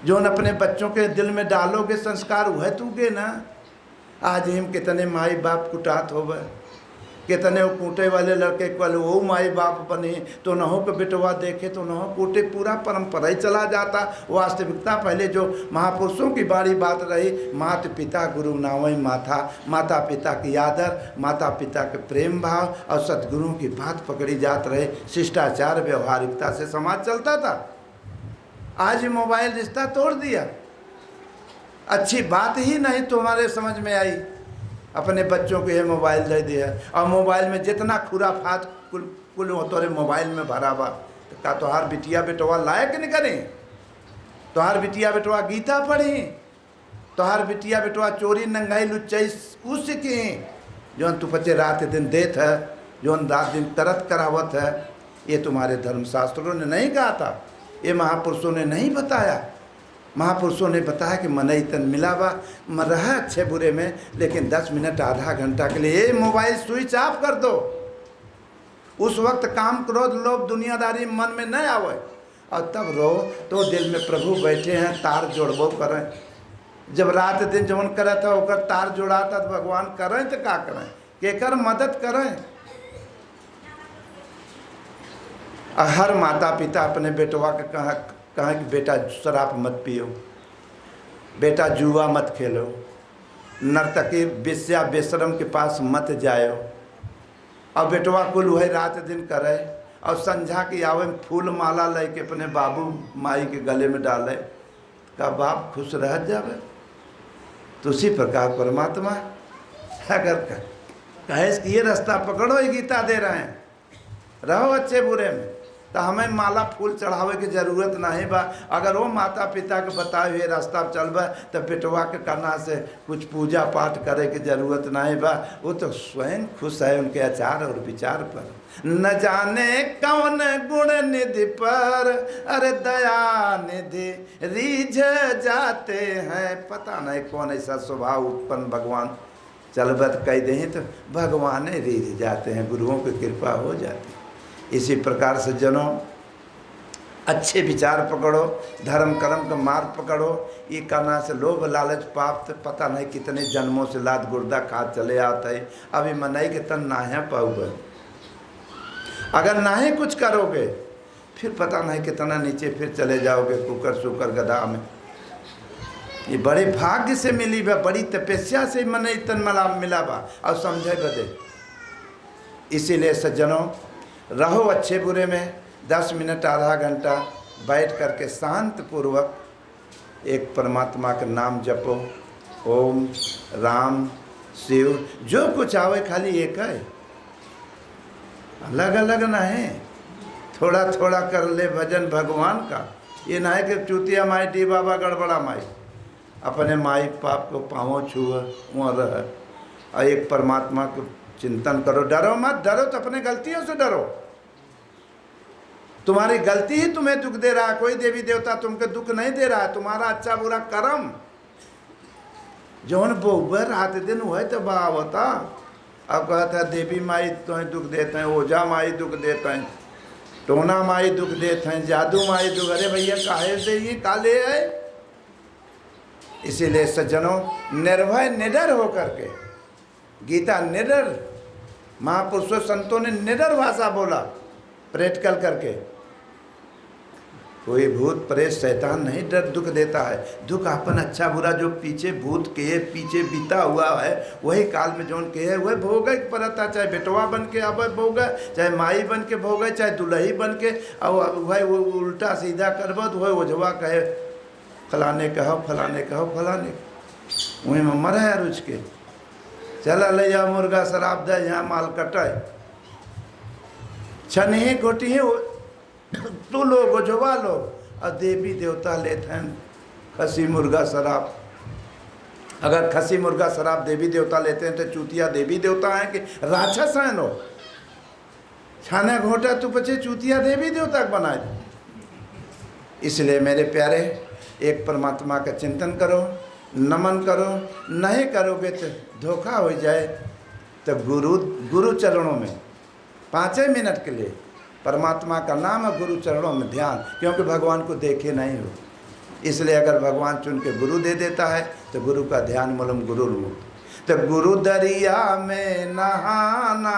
जौन अपने बच्चों के दिल में डालोगे संस्कार वह तो उगे ना। आज हम कितने माई बाप कुटात हो गए कितने वो कूटे वाले लड़के वाले वो माई बाप बने तो न हो के बेटवा देखे तो न हो कूटे पूरा परंपरा ही चला जाता। वास्तविकता पहले जो महापुरुषों की बारी बात रही माता पिता गुरु नावई माथा माता पिता की आदर माता पिता के प्रेम भाव और सतगुरुओं की बात पकड़ी जात रहे शिष्टाचार व्यवहारिकता से समाज चलता था। आज मोबाइल रिश्ता तोड़ दिया। अच्छी बात ही नहीं तुम्हारे समझ में आई अपने बच्चों को ये मोबाइल दे दिया और मोबाइल में जितना खुराफात कुल तोरे मोबाइल में भरा बा तो का तोहार बिटिया बेटवा लायक नहीं करें। तोहार बिटिया बेटवा गीता पढ़ी तोहार बिटिया बेटवा चोरी नंगाई लुच्चाई उस सीखें जो तू बच्चे रात दिन देत है जो रात दिन तरत करावत है। ये तुम्हारे धर्मशास्त्रों ने नहीं कहा था ये महापुरुषों ने नहीं बताया। महापुरुषों ने बताया कि मन तन मिला बा मर रहा अच्छे बुरे में लेकिन 10 मिनट आधा घंटा के लिए ये मोबाइल स्विच ऑफ कर दो। उस वक्त काम क्रोध लोभ दुनियादारी मन में न आवे और तब रो तो दिल में प्रभु बैठे हैं तार जोड़बो करें। जब रात दिन जवन करे था होकर तार जोड़ाता तो भगवान करें तो क्या करें केकर मदद करें। हर माता पिता अपने बेटवा के कहा कि बेटा शराब मत पियो बेटा जुआ मत खेलो नर्तकी बेस्या बेशरम के पास मत जायो। और बेटवा कुल वही रात दिन करे और संझा की आवे फूल माला ले के अपने बाबू माई के गले में डाले का बाप खुश रह जावे। तो उसी प्रकार परमात्मा अगर कहे कि ये रास्ता पकड़ो ये गीता दे रहे हैं रहो अच्छे बुरे में तो हमें माला फूल चढ़ावे की जरूरत नहीं बा। अगर वो माता पिता के बताए हुए रास्ता चलबा तो बेटवा के करना से कुछ पूजा पाठ करे की जरूरत नहीं बा। वो तो स्वयं खुश है उनके आचार और विचार पर। न जाने कौन गुण निधि पर अरे दया निधि रीझ जाते हैं। पता नहीं कौन ऐसा स्वभाव उत्पन्न भगवान चलबत कह दे तो भगवान रीझ जाते हैं गुरुओं की कृपा हो जाती। इसी प्रकार से जनों अच्छे विचार पकड़ो धर्म कर्म का मार्ग पकड़ो। ये करना से लोभ लालच पाप तो पता नहीं कितने जन्मों से लाद गुर्दा खा चले आते हैं। अभी मनाई के तन नाहे पाओगे अगर नाहे कुछ करोगे फिर पता नहीं कितना नीचे फिर चले जाओगे कुकर सुकर गधा में। ये बड़े भाग्य से मिली बा बड़ी तपस्या से मन तन मला मिला बा और समझे बदे। इसीलिए सज्जनों रहो अच्छे बुरे में 10 मिनट आधा घंटा बैठ करके शांत पूर्वक एक परमात्मा का नाम जपो। ओम राम शिव जो कुछ आवे खाली एक है अलग अलग ना है। थोड़ा थोड़ा कर ले भजन भगवान का। ये ना है कि चूतिया माई डी बाबा गड़बड़ा माई अपने माई बाप को पाँव छुआ वहाँ रह और एक परमात्मा को चिंतन करो। डरो मत डरो तो अपने गलतियों से डरो। तुम्हारी गलती ही तुम्हें दुख दे रहा है कोई देवी देवता तुमको दुख नहीं दे रहा है। तुम्हारा अच्छा बुरा कर्म जौन बोबर रात दिन हुए तो बावता। अब कहता है देवी माई तुम्हें दुख देते हैं ओझा माई दुख देते हैं टोना माई दुख देते हैं जादू माई दुख। अरे भैया काहे दे ये काले है। इसीलिए सज्जनों निर्भय निडर होकर के गीता निडर, महापुरुषों संतों ने निडर भाषा बोला, प्रैक्टिकल करके। कोई भूत प्रेत शैतान नहीं डर दुख देता है। दुख अपन अच्छा बुरा जो पीछे भूत के पीछे बीता हुआ है वही काल में जोन के है वह भोगे परता, चाहे बेटवा बन के अब भोगे, चाहे माई बन के भोगे, चाहे दुल्ही बन के, और वह उल्टा सीधा करब तो वह ओझवा कहे फलाने कहो फलाने कहो फलाने, वहीं में मर है रुच के चला ले जा मुर्गा शराब दे यहाँ माल कटाए छनी घोटी है तू लोग ओझवा लोग, और देवी देवता लेते हैं खसी मुर्गा शराब। अगर खसी मुर्गा शराब देवी देवता लेते हैं तो चूतिया देवी देवता हैं कि राक्षस हैं नो, छाने घोटा तू पचे चूतिया देवी देवता बनाए। इसलिए मेरे प्यारे एक परमात्मा का चिंतन करो, नमन करो, नहीं करोगे तो धोखा हो जाए तो गुरु चरणों में 5 मिनट के लिए परमात्मा का नाम है, गुरु चरणों में ध्यान, क्योंकि भगवान को देखे नहीं हो। इसलिए अगर भगवान चुन के गुरु दे देता है तो गुरु का ध्यान मूलम गुरु रूप। तो गुरु दरिया में नहाना,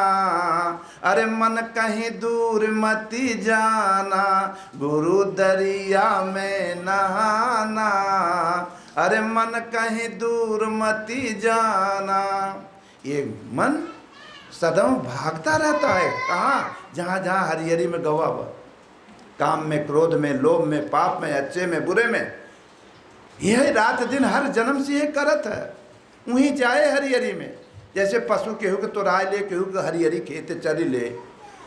अरे मन कहीं दूर मती जाना, गुरु दरिया में नहाना, अरे मन कहीं दूर मती जाना। ये मन सदैव भागता रहता है कहाँ, जहाँ जहाँ हरियरी में गवा हुआ, काम में, क्रोध में, लोभ में, पाप में, अच्छे में, बुरे में, यह रात दिन हर जन्म से ये करत है। वहीं जाए हरियरी में, जैसे पशु केहू के तोराए ले, केहू के हरियरी खेत चरी ले,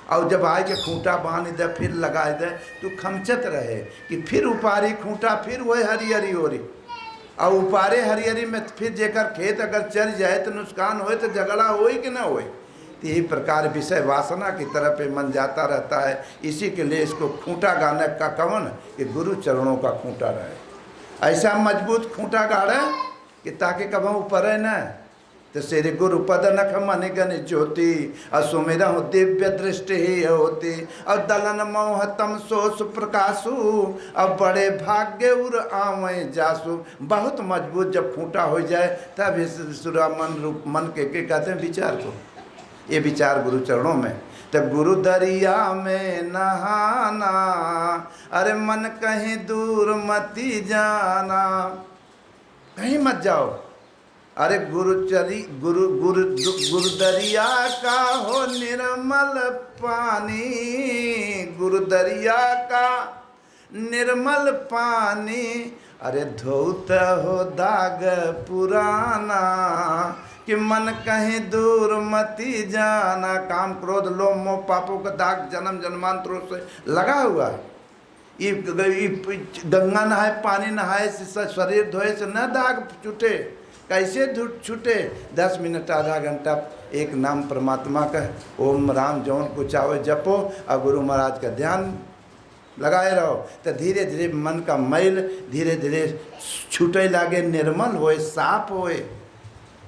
और जब आए के खूंटा बांध दे फिर लगा दे तो खमचत रहे कि फिर उपारी खूंटा फिर वही हरियरी हो रही, और उपारे हरियरी में फिर जेकर खेत अगर चर जाए तो नुकसान होए तो झगड़ा होए कि ना होए। यही प्रकार विषय वासना की तरफ मन जाता रहता है। इसी के लिए इसको खूंटा गाने का कवन कि गुरु चरणों का खूंटा रहे, ऐसा मजबूत खूंटा गाड़े कि ताकि कब ऊपर है न तो श्री गुरु पद नख मन गण ज्योति, और सुमिर हो दिव्य दृष्टि ही होती, और दलन मोह तम सोस प्रकाशु, अब बड़े भाग्य उर आवे जासु। बहुत मजबूत जब खूंटा हो जाए तब इस सुरा मन रूप मन के कहते हैं विचार को, ये विचार गुरु चरणों में। तब गुरु दरिया में नहाना, अरे मन कहीं दूर मती जाना, कहीं मत जाओ। अरे गुरु दरिया का हो निर्मल पानी, गुरु दरिया का निर्मल पानी, अरे धोत हो दाग पुराना, कि मन कहीं दूर मती जाना। काम क्रोध लोभ मोह पापों का दाग जन्म जन्मांतरों से लगा हुआ है। ये गंगा नहाए पानी नहाए से शरीर धोए से न दाग छूटे, कैसे छूटे? 10 मिनट आधा घंटा एक नाम परमात्मा का ओम राम जौन को चाहो जपो, और गुरु महाराज का ध्यान लगाए रहो, तो धीरे धीरे मन का मैल धीरे धीरे छूटे लागे, निर्मल होए, साफ होए।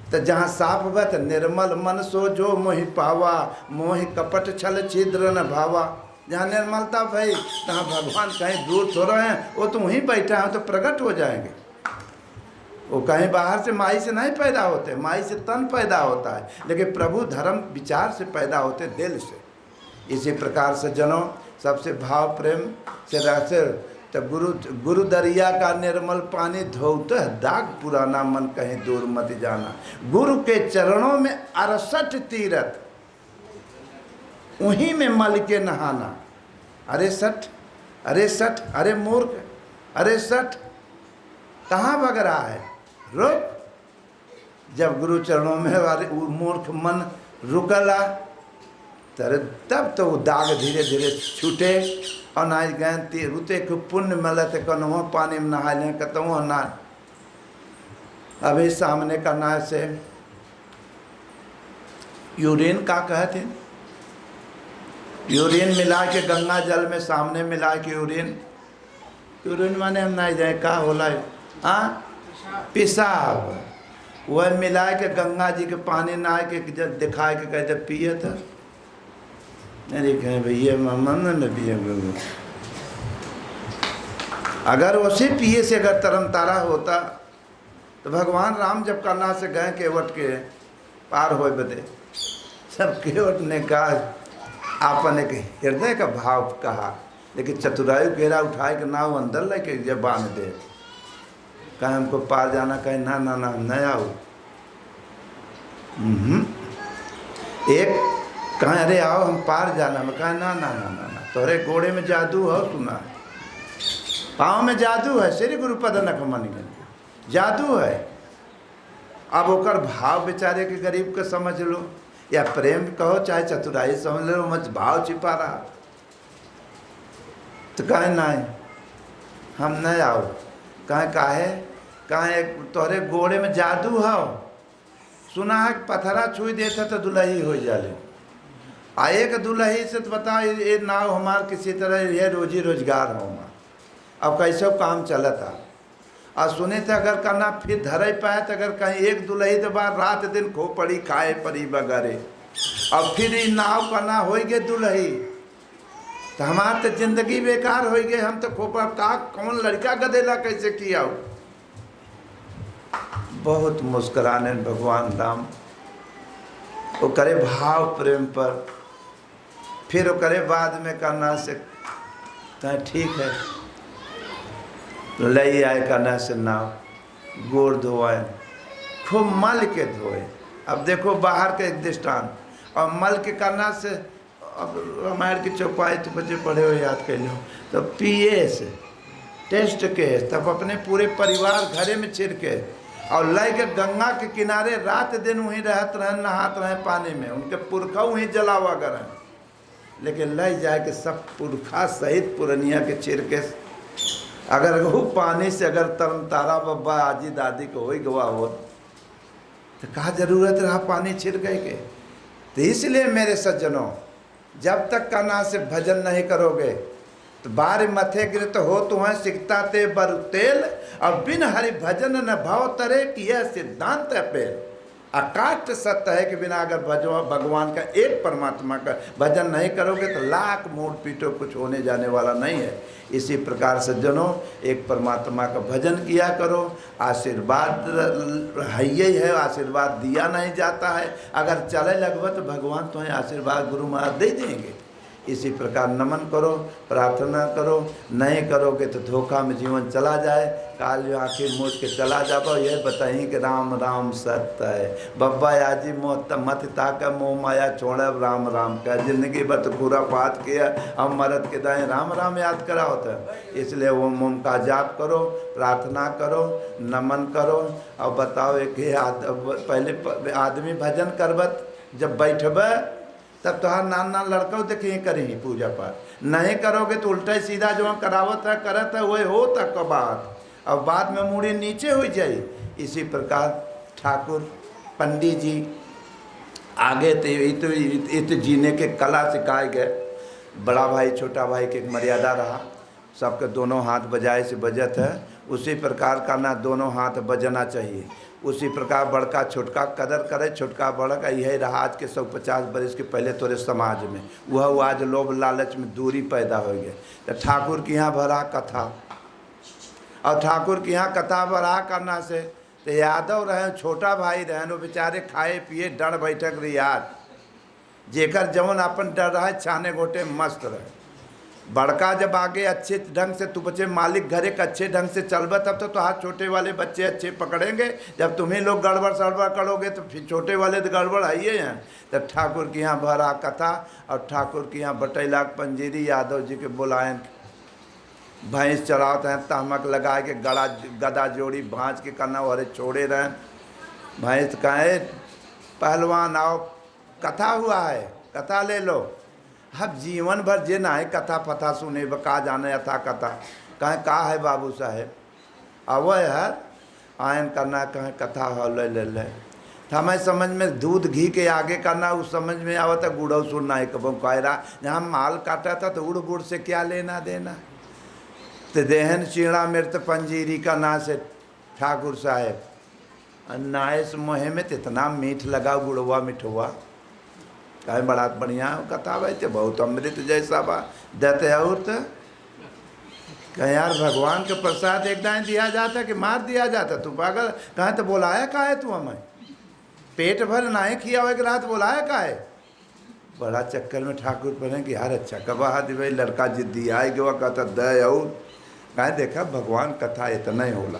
तो जहाँ साफ हुआ तो निर्मल मन सो जो मोहि पावा, मोहि कपट छल छिद्र न भावा। जहाँ निर्मलता भाई तहाँ भगवान कहीं दूर थोड़ा हैं, वो तो वहीं बैठा है तो प्रकट हो जाएंगे। वो कहीं बाहर से माई से नहीं पैदा होते, माई से तन पैदा होता है, लेकिन प्रभु धर्म विचार से पैदा होते, दिल से। इसी प्रकार से जनों सबसे भाव प्रेम से रहते, तब गुरु दरिया का निर्मल पानी धोत दाग पुराना, मन कहीं दूर मत जाना। गुरु के चरणों में 68 तीरथ, उन्हीं में मल के नहाना। अरे सठ, अरे सठ, अरे मूर्ख, अरे सठ, कहाँ भग रहा है? रुक। जब गुरु चरणों में वाले मूर्ख मन रुकला तब तो वो दाग धीरे धीरे छूटे, और ना गए रुते को पुण्य मिलते कन्हो पानी में नहा लें कतों ना। अभी सामने का ना से यूरिन का कहते, यूरिन मिला के गंगा जल में सामने मिला के यूरिन माने हम ना जाए का होला, हाँ पेशाब, वह मिला के गंगा जी के पानी नहा के जब दिखा के कहते पिए था। अरे कहें भैया मन में पिए, अगर उसे पिए से अगर तरम तारा होता तो भगवान राम जब करना से गए केवट के पार होए बदे। सब केवट ने कहा आपन एक हृदय का भाव कहा, लेकिन चतुराई घेरा उठाए के नाव अंदर लेके जब बांध दे, कहे हमको पार जाना, कहे ना ना ना न आओ। एक कहे अरे आओ हम पार जाना, मैं कहे ना ना ना ना ना, तोहरे घोड़े में जादू हो, सुना है पाँव में जादू है, श्री गुरुपद नखमनि जादू है। अब ओकर भाव बेचारे के गरीब के समझ लो, या प्रेम कहो चाहे चतुराई समझ लो, मत भाव छिपा रहा। तो कहे नहीं हम नहीं आओ, कहे तोहरे घोड़े में जादू हो, सुना है पथरा छुई देता तो दुलही हो जाले। आ एक दुलही से तो बताओ ये नाव हमार किसी तरह ये रोजी रोजगार हो, अब कैसे काम चलता। और सुने थे अगर करना फिर धरे पाए तो अगर कहीं एक दुलही तो बाद रात दिन खो पड़ी खाए पड़ी वगैरह, अब फिर ये नाव करना हो गए दुलही, तो हमार तो जिंदगी बेकार हो गई। हम तो खोपा का कौन लड़का गदेला कैसे किया हो। बहुत मुस्कुराने भगवान राम वो करे भाव प्रेम पर, फिर वो करे बाद में करना से तो ठीक है लई आए करना से नाव गोड़ धोए खूब मल के धोए। अब देखो बाहर के एक दृष्टान, और मल के करना से अब रामायण की चौपाई तो बच्चे पढ़े हो याद कर लो, तो पिए से टेस्ट के तब अपने पूरे परिवार घरे में छिड़के और लय के गंगा के किनारे रात दिन वहीं रहत रहे, नहात रहे पानी में, उनके पुरखा वहीं जलावा करें, लेकिन लय जाए के सब पुरखा सहित पुरनिया के छिड़के अगर वो पानी से अगर तरन तारा बब्बा आजी दादी को हो गवा हो तो कहा जरूरत रहा पानी छिड़के के। तो इसलिए मेरे सज्जनों, जब तक काना से भजन नहीं करोगे तो बार मथे गिर तो हो तुम्हें सिकता ते बर तेल, और बिन हरि भजन न भाव तरे कि यह सिद्धांत है पेल। अकाट सत्य है कि बिना अगर भगवान का एक परमात्मा का भजन नहीं करोगे तो लाख मोड़ पीटो कुछ होने जाने वाला नहीं है। इसी प्रकार सज्जनों एक परमात्मा का भजन किया करो, आशीर्वाद है ही है, आशीर्वाद दिया नहीं जाता है, अगर चले लगभग तो भगवान तुम्हें आशीर्वाद गुरु महाराज दे देंगे। इसी प्रकार नमन करो, प्रार्थना करो, नहीं करोगे तो धोखा में जीवन चला जाए, काल आखिर मूझ के चला जाओ। यह बताई कि राम राम सत्य है, बब्बा याजी मोत मत ताका मोह माया छोड़ राम राम का, जिंदगी बत पूरा पात किया अब मरद के दाएँ राम राम याद करा होता है। इसलिए वो मोम का जाप करो, प्रार्थना करो, नमन करो। और बताओ एक पहले आदमी भजन करबत जब बैठब तब तो हर नाना लड़का देखे करें पूजा पाठ, नहीं करोगे तो उल्टा सीधा जो करावत है करत है वही हो तक का बात, अब बाद में मुड़ी नीचे हो जाए। इसी प्रकार ठाकुर पंडित जी आगे तो जीने के कला सिखाए गए। बड़ा भाई छोटा भाई के एक मर्यादा रहा, सबके दोनों हाथ बजाए से बजत है, उसी प्रकार का ना दोनों हाथ बजना चाहिए। उसी प्रकार बड़का छोटका कदर करे, छोटका बड़का यही रहा आज के 150 बरस के पहले तोरे समाज में, वह आज लोभ लालच में दूरी पैदा हो गए। तो ठाकुर के यहाँ भरा कथा, और ठाकुर के यहाँ कथा भरा करना से तो यादव रहे छोटा भाई रहे, वो बेचारे खाए पिए डर बैठक रियाज, जेकर जवन अपन डर रहा छाने गोटे मस्त रहे। बड़का जब आगे अच्छे ढंग से तू बच्चे मालिक घरे का अच्छे ढंग से चलबा तब तो हाथ छोटे वाले बच्चे अच्छे पकड़ेंगे, जब तुम्हें लोग गड़बड़ सड़बड़ करोगे तो फिर छोटे वाले तो गड़बड़ आइए हैं। तो ठाकुर के यहाँ भरा कथा, और ठाकुर के यहाँ बटैला पंजीरी यादव जी के बुलाएं भैंस चराते हैं, तहमक लगा के गदा जोड़ी भाँज के करना वाले छोड़े रहें। भैंस कहे पहलवान आओ कथा हुआ है, कथा ले लो। अब जीवन भर जे ना है कथा पथा सुने का जाने यथा कथा कहें का है बाबू साहेब, अब है आयन करना कहें कथा हो ले ले ले। तो हमें समझ में दूध घी के आगे करना उस समझ में आवा था गुड़ सुनना है कबो कायरा, जहाँ माल काटा था तो उड़ गुड़ से क्या लेना देना। तो देहन चीड़ा मृत पंजीरी का ना से ठाकुर साहेब नाइस मोहे में इतना मीठ लगा गुड़वा मिठवा, कहे बड़ा बढ़िया कथा भाई थे, बहुत अमृत जैसा बा देते और तो कहे यार भगवान के प्रसाद एक दाएँ दिया जाता कि मार दिया जाता, तू पागल कहे तो बोलाया का है तू हमें, पेट भर नहीं किया हुआ रात बोलाया का है। बड़ा चक्कर में ठाकुर पढ़े कि यार अच्छा कबा भाई लड़का जिद्दी आए गया कहता दे और कहे देखा भगवान कथा इतना ही होला,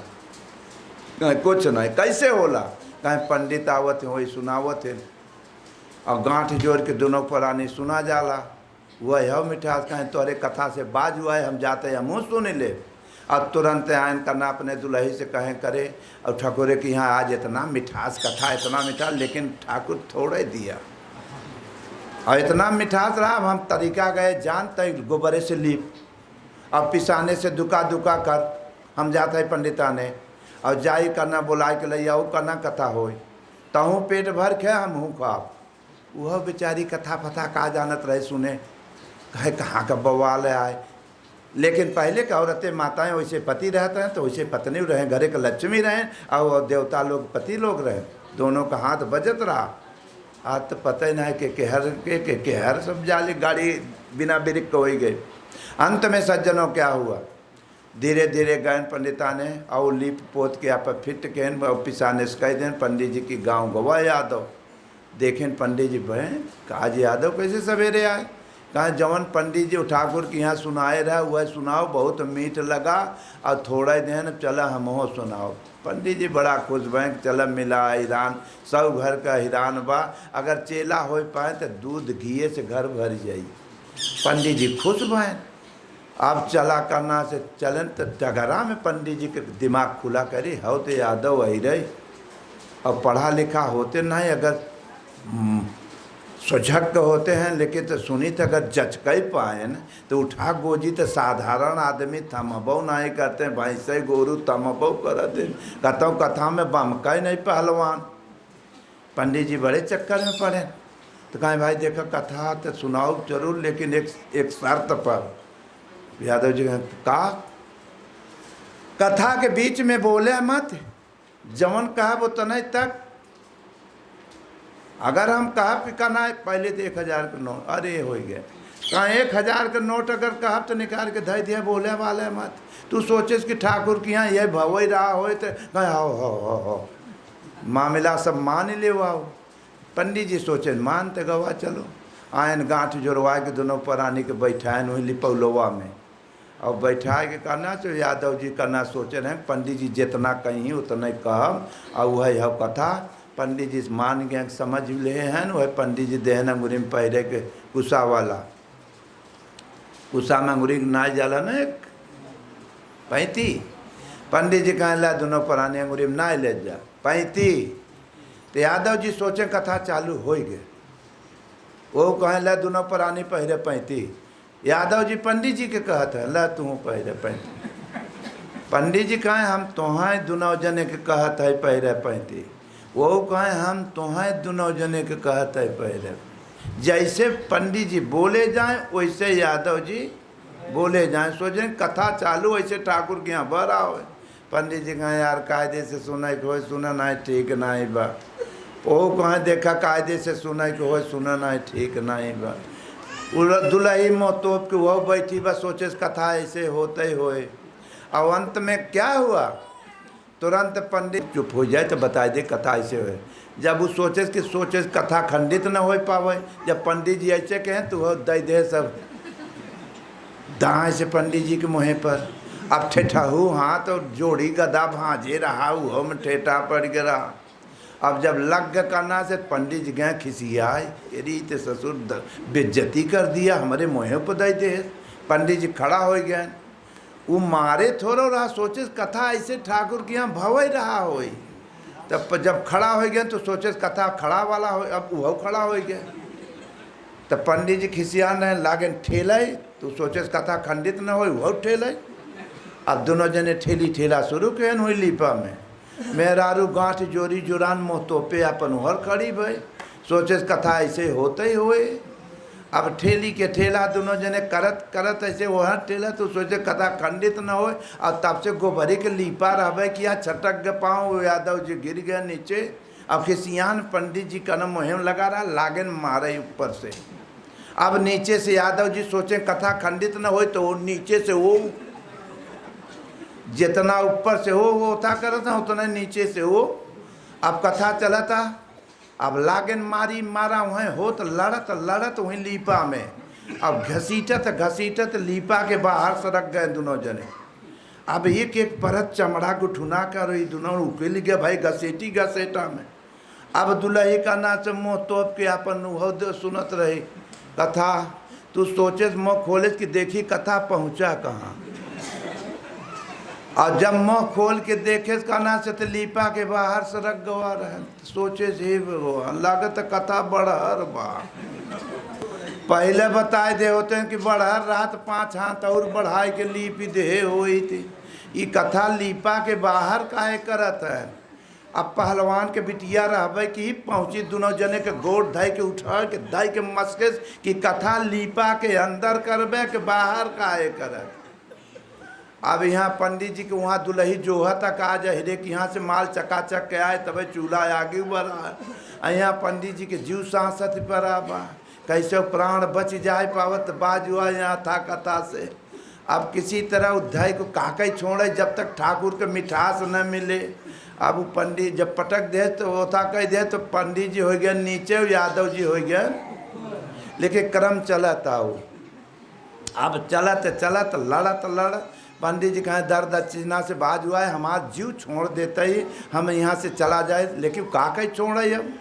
कहे कुछ नहीं कैसे होला, कहे पंडित आवत है वही सुनावत है और गांठ जोड़ के दोनों पुरानी सुना जाला वह है मिठास, कहे तोरे कथा से बाज हुआ है हम जाते हैं मुँह सुन ले। अब तुरंत आयन करना अपने दुल्ही से कहें करे और ठाकुर के यहाँ आज इतना मिठास कथा इतना मिठास, लेकिन ठाकुर थोड़े दिया और इतना मिठास रहा। हम तरीका गए जानते गोबरे से लीप अब पिसाने से दुका दुका कर हम जाते हैं पंडिताने और जाई करना बुला के ले आओ करना कथा हो तहूँ पेट भर खे हम हूँ खाब। वह बेचारी कथा फथा का जानत रहे सुने कहे कहाँ का बवाल आए। लेकिन पहले का औरतें माताएं वैसे पति रहते हैं तो वैसे पत्नी रहें, घरे का लक्ष्मी रहें और देवता लोग पति लोग रहें, दोनों का हाथ बजत रहा। आज तो पता ही नहीं कि केहर सब जाली गाड़ी बिना बिरिक को ही गई। अंत में सज्जनों क्या हुआ, धीरे धीरे गए पंडिता ने और लीप पोत के आप फिट के पिसाने से कह दें पंडित जी की गांव गवा यादव देखें पंडित जी बहे काज यादव कैसे सवेरे आए, कहा जवन पंडित जी ठाकुर के यहाँ सुनाए रहा वह सुनाओ बहुत मीठ लगा और थोड़ा दिन चला हम हो सुनाओ। पंडित जी बड़ा खुश भैं चल मिला हिरान सब घर का हिरान बा, अगर चेला हो पाए तो दूध घी से घर भर जाई। पंडित जी खुश भैं अब चला करना से चलन तो डगरा में पंडित जी के दिमाग खुला करी हो तो यादव वही रही और पढ़ा लिखा होते नहीं, अगर सुझक होते हैं लेकिन तो सुनी तो अगर जचकई पाए न तो उठा गोजी तो साधारण आदमी थमबो नहीं करते, भैंसे गोरू थमबो करते कहता हूँ कथा में बमका ही नहीं पहलवान। पंडित जी बड़े चक्कर में पड़े तो कहें भाई देखो कथा तो सुनाओ जरूर लेकिन एक शर्त पर। यादव जी का कथा के बीच में बोले मत, जवन कहा वो तनय तक अगर हम कहा पिकाना है पहले तो 1000 का नोट अरे हो गया कहाँ 1000 का नोट अगर कहा तो निकाल के धै दिया बोले वाले मत। तू सोचे कि ठाकुर की यहाँ यह भवई रहा हो तो कहें हो मामला सब मान ले आओ। पंडित जी सोचे मानते गवा चलो आयन गांठ जोड़वा के दोनों प्राणी के बैठाएन वही लिपौलवा में और बैठा के करना तो यादव जी करना सोचे रहे पंडित जी जितना कहीं उतना कहब और वही है कथा। पंडित जी मान गए समझ ले हैं वह पंडित जी देहन अंगुरी में पहरे के कुसा वाला कुसा में अंगुरी ना जाला न एक पैंती पंडित जी कहें ला दोनों पुराने अंगुरी में ना ले जा पैंती तो यादव जी सोचे कथा चालू हो गए वो कहें ला दोनों पुरानी पहरे पैंती। यादव जी पंडित जी के कहत है ला तू पहरे पैंती। पंडित जी कहें हम तोहें दोनों जने के कहत है पहरे पैंती, वो कहें हम तोहें दोनों जने के कहते है पहले। जैसे पंडित जी बोले जाएं वैसे यादव जी बोले जाएं, सोचें कथा चालू ऐसे ठाकुर के यहाँ बड़ा हो। पंडित जी कहें यार कायदे से सुना हो सुना नहीं ठीक नहीं बा, वो कहें देखा कायदे से सुना हो सुना नहीं ठीक नहीं बा। दुल्ही मोहतोप के वो बैठी बा सोचे कथा ऐसे होते होए और अंत में क्या हुआ तुरंत पंडित चुप हो जाए तो बता दे कथा ऐसे हो। जब वो सोचे कथा खंडित न हो पावे, जब पंडित जी ऐसे कहें तो वो दे दे सब दाएँ से पंडित जी के मुँह पर। अब ठेठहू हाथ और जोड़ी गदा भांजे रहा वो में ठेठा पड़ गया। अब जब लग करना से पंडित जी गए खिसियाए यदि तो ससुर बेइज्जती कर दिया हमारे मुँह पर दे दे। पंडित जी खड़ा हो गए वो मारे थोड़ो रहा सोचे कथा ऐसे ठाकुर के यहाँ भवई रहा हो। तब जब खड़ा हो गया तो सोचे कथा खड़ा वाला हो, अब वह खड़ा हो गया तब पंडित जी खिसियान रहे लागे ठेले तो सोचे कथा खंडित न हो वह ठेले। अब दोनों जने ठेली ठेला शुरू के हुई लीपा में मेहरारू गांठ जोरी जुरान मोहतोपे अपन हर खड़ी भाई सोचे कथा ऐसे होते ही हुए। अब ठेली के ठेला दोनों जने करत करत ऐसे वह ठेला तो सोचे कथा खंडित न हो और तब से गोबरी के लीपा रहे कि यहाँ छटक गए पाँव यादव जी गिर गए नीचे। अब खिसियान पंडित जी का मुहिम लगा रहा लागन मारे ऊपर से। अब नीचे से यादव जी सोचे कथा खंडित न हो तो वो नीचे से वो जितना ऊपर से वो था करता उतना नीचे से वो। अब कथा चला था अब लागन मारी मारा वहीं हो तो लड़त लड़त वहीं लीपा में, अब घसीटत घसीटत लीपा के बाहर सरक गए दोनों जने। अब एक एक परत चमड़ा गुठुना कर रही, दोनों उकेल गए भाई घसेटी घसेटा में। अब दुल्हे का नाच मुँह तोप के अपन उहद सुनत रही कथा। तू सोचे मुँह खोले कि देखी कथा पहुँचा कहाँ, और जब मुँह खोल के देखे कहना से तो लीपा के बाहर सरक गवा रहे। सोचे हे भगवान लागत कथा बढ़हर बा। पहले बताए दे होते हैं कि बढ़हर रात 5 हाथ और बढ़ाई के लीपी दे हुई थी। ये कथा लीपा के बाहर काहे करत है। अब पहलवान के बिटिया रहबे कि पहुँची दोनों जने के गोड़ धाई के उठा के दाई के मस्के कि कथा लीपा के अंदर करबे के बाहर काहे करत। अब यहाँ पंडित जी के वहाँ दुल्ही जोहा तक आ जाए रे कि यहाँ से माल चकाचक के आए तब चूल्हा आगे बढ़ा। यहाँ पंडित जी के जीव सांसत पर आबा कैसे प्राण बच जाए पावत बाजुआ यहाँ था कथा से। अब किसी तरह उद्धाई को काकई छोड़े जब तक ठाकुर के मिठास न मिले। अब पंडित जब पटक दे तो वो था कह दे तो पंडित जी हो गए नीचे, यादव जी हो गए, लेकिन क्रम चला था वो। अब चलत लड़त पंडित जी कहें दर दक्षिणा से बाज हुआ है, हमारा जीव छोड़ देते ही हम यहाँ से चला जाए, लेकिन काकई छोड़े हम।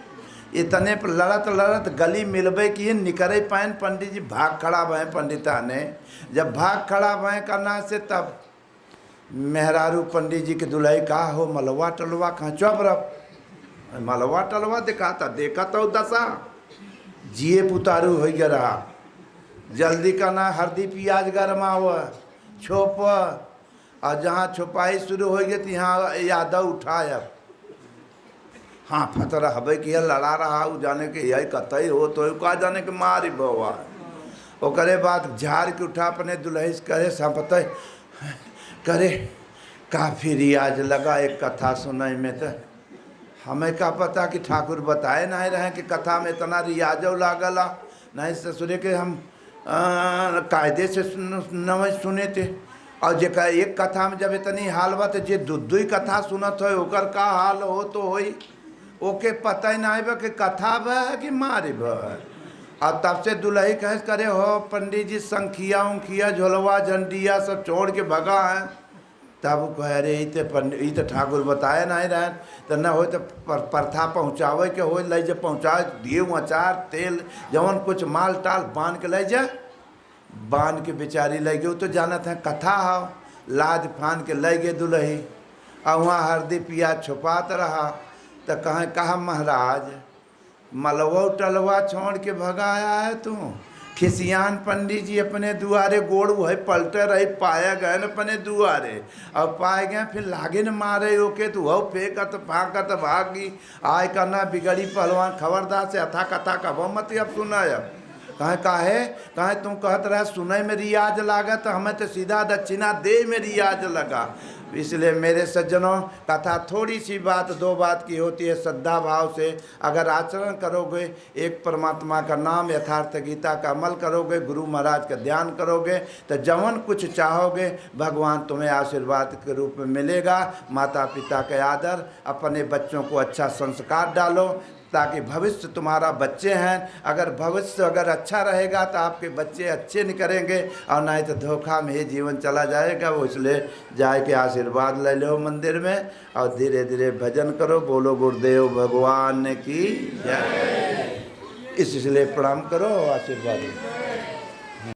इतने पर लड़त गली मिलबे की निकरे पाइन पंडित जी भाग खड़ा भय। पंडिता ने जब भाग खड़ा भय करना से तब मेहरारू पंडित जी के दुल्हे का हो मलवा टलवा कहाँ चुप रह। मलवा टलवा दिखाता देखा तो दशा जिए पुतारू हो गया रहा। जल्दी करना हल्दी प्याज गरमा हुआ छोप, और जहाँ छुपाई शुरू हो गई तो यहाँ यादव उठाया। हाँ फतरा हबे कि लड़ा रहा वो जाने के यही कतई हो तो का जाने के मारी बवा। ओकरे बाद झाड़ के उठा अपने दुल्हे करे संपत करे काफ़ी रियाज लगा एक कथा सुनाई में। तो हमें क्या पता कि ठाकुर बताए नहीं रहे कि कथा में इतना रियाजो लागला नहीं। ससुरे के हम कायदे से न सुने थे, और जे एक कथा में जब इतनी हाल बा तो जे दुई कथा सुनत हो ओकर का हाल हो तो होई ओके पता ही नहीं बा कि कथा बा कि मारी बा। और तब से दुल्ही कहे करे हो पंडित जी संखिया उखिया झोलवा झंडिया सब छोड़ के भगा है। तब कह रहे ई तो ठाकुर बताए नहीं रहे तो न हो तो प्रथा पहुँचावे के हो ले जा पहुँचा दिए अचार तेल जवन कुछ माल टाल बांध के ले जा। बांध के बेचारी ले गए तो जानत है कथा हो, लाद फान के ले गए दुल्ही। और वहाँ हल्दी प्याज छुपात रहा तो कहा महाराज मलवा टलवा छोड़ के भगाया है तू। खिसियान पंडित जी अपने दुआरे गोड़ वही पलटे रही पाया गए न अपने दुआरे, और पाए गए फिर लागे न मारे ओके तो वह फेंकत फाकत भागी। आय करना बिगड़ी पहलवान खबरदार से अथा कथा कहो मत अब सुनाय। कहे तुम कहत रहे सुनय में रियाज लागत, हमें तो सीधा दक्षिणा दे में रियाज लगा। इसलिए मेरे सज्जनों कथा थोड़ी सी बात 2 बात की होती है। श्रद्धा भाव से अगर आचरण करोगे, एक परमात्मा का नाम यथार्थ गीता का अमल करोगे, गुरु महाराज का ध्यान करोगे तो जवन कुछ चाहोगे भगवान तुम्हें आशीर्वाद के रूप में मिलेगा। माता पिता के आदर, अपने बच्चों को अच्छा संस्कार डालो ताकि भविष्य तुम्हारा बच्चे हैं। अगर भविष्य अगर अच्छा रहेगा तो आपके बच्चे अच्छे निकलेंगे, और नहीं तो धोखा में ही जीवन चला जाएगा। वो इसलिए जाए के आशीर्वाद ले लो मंदिर में और धीरे धीरे भजन करो। बोलो गुरुदेव भगवान की जय। इसलिए प्रणाम करो, आशीर्वाद।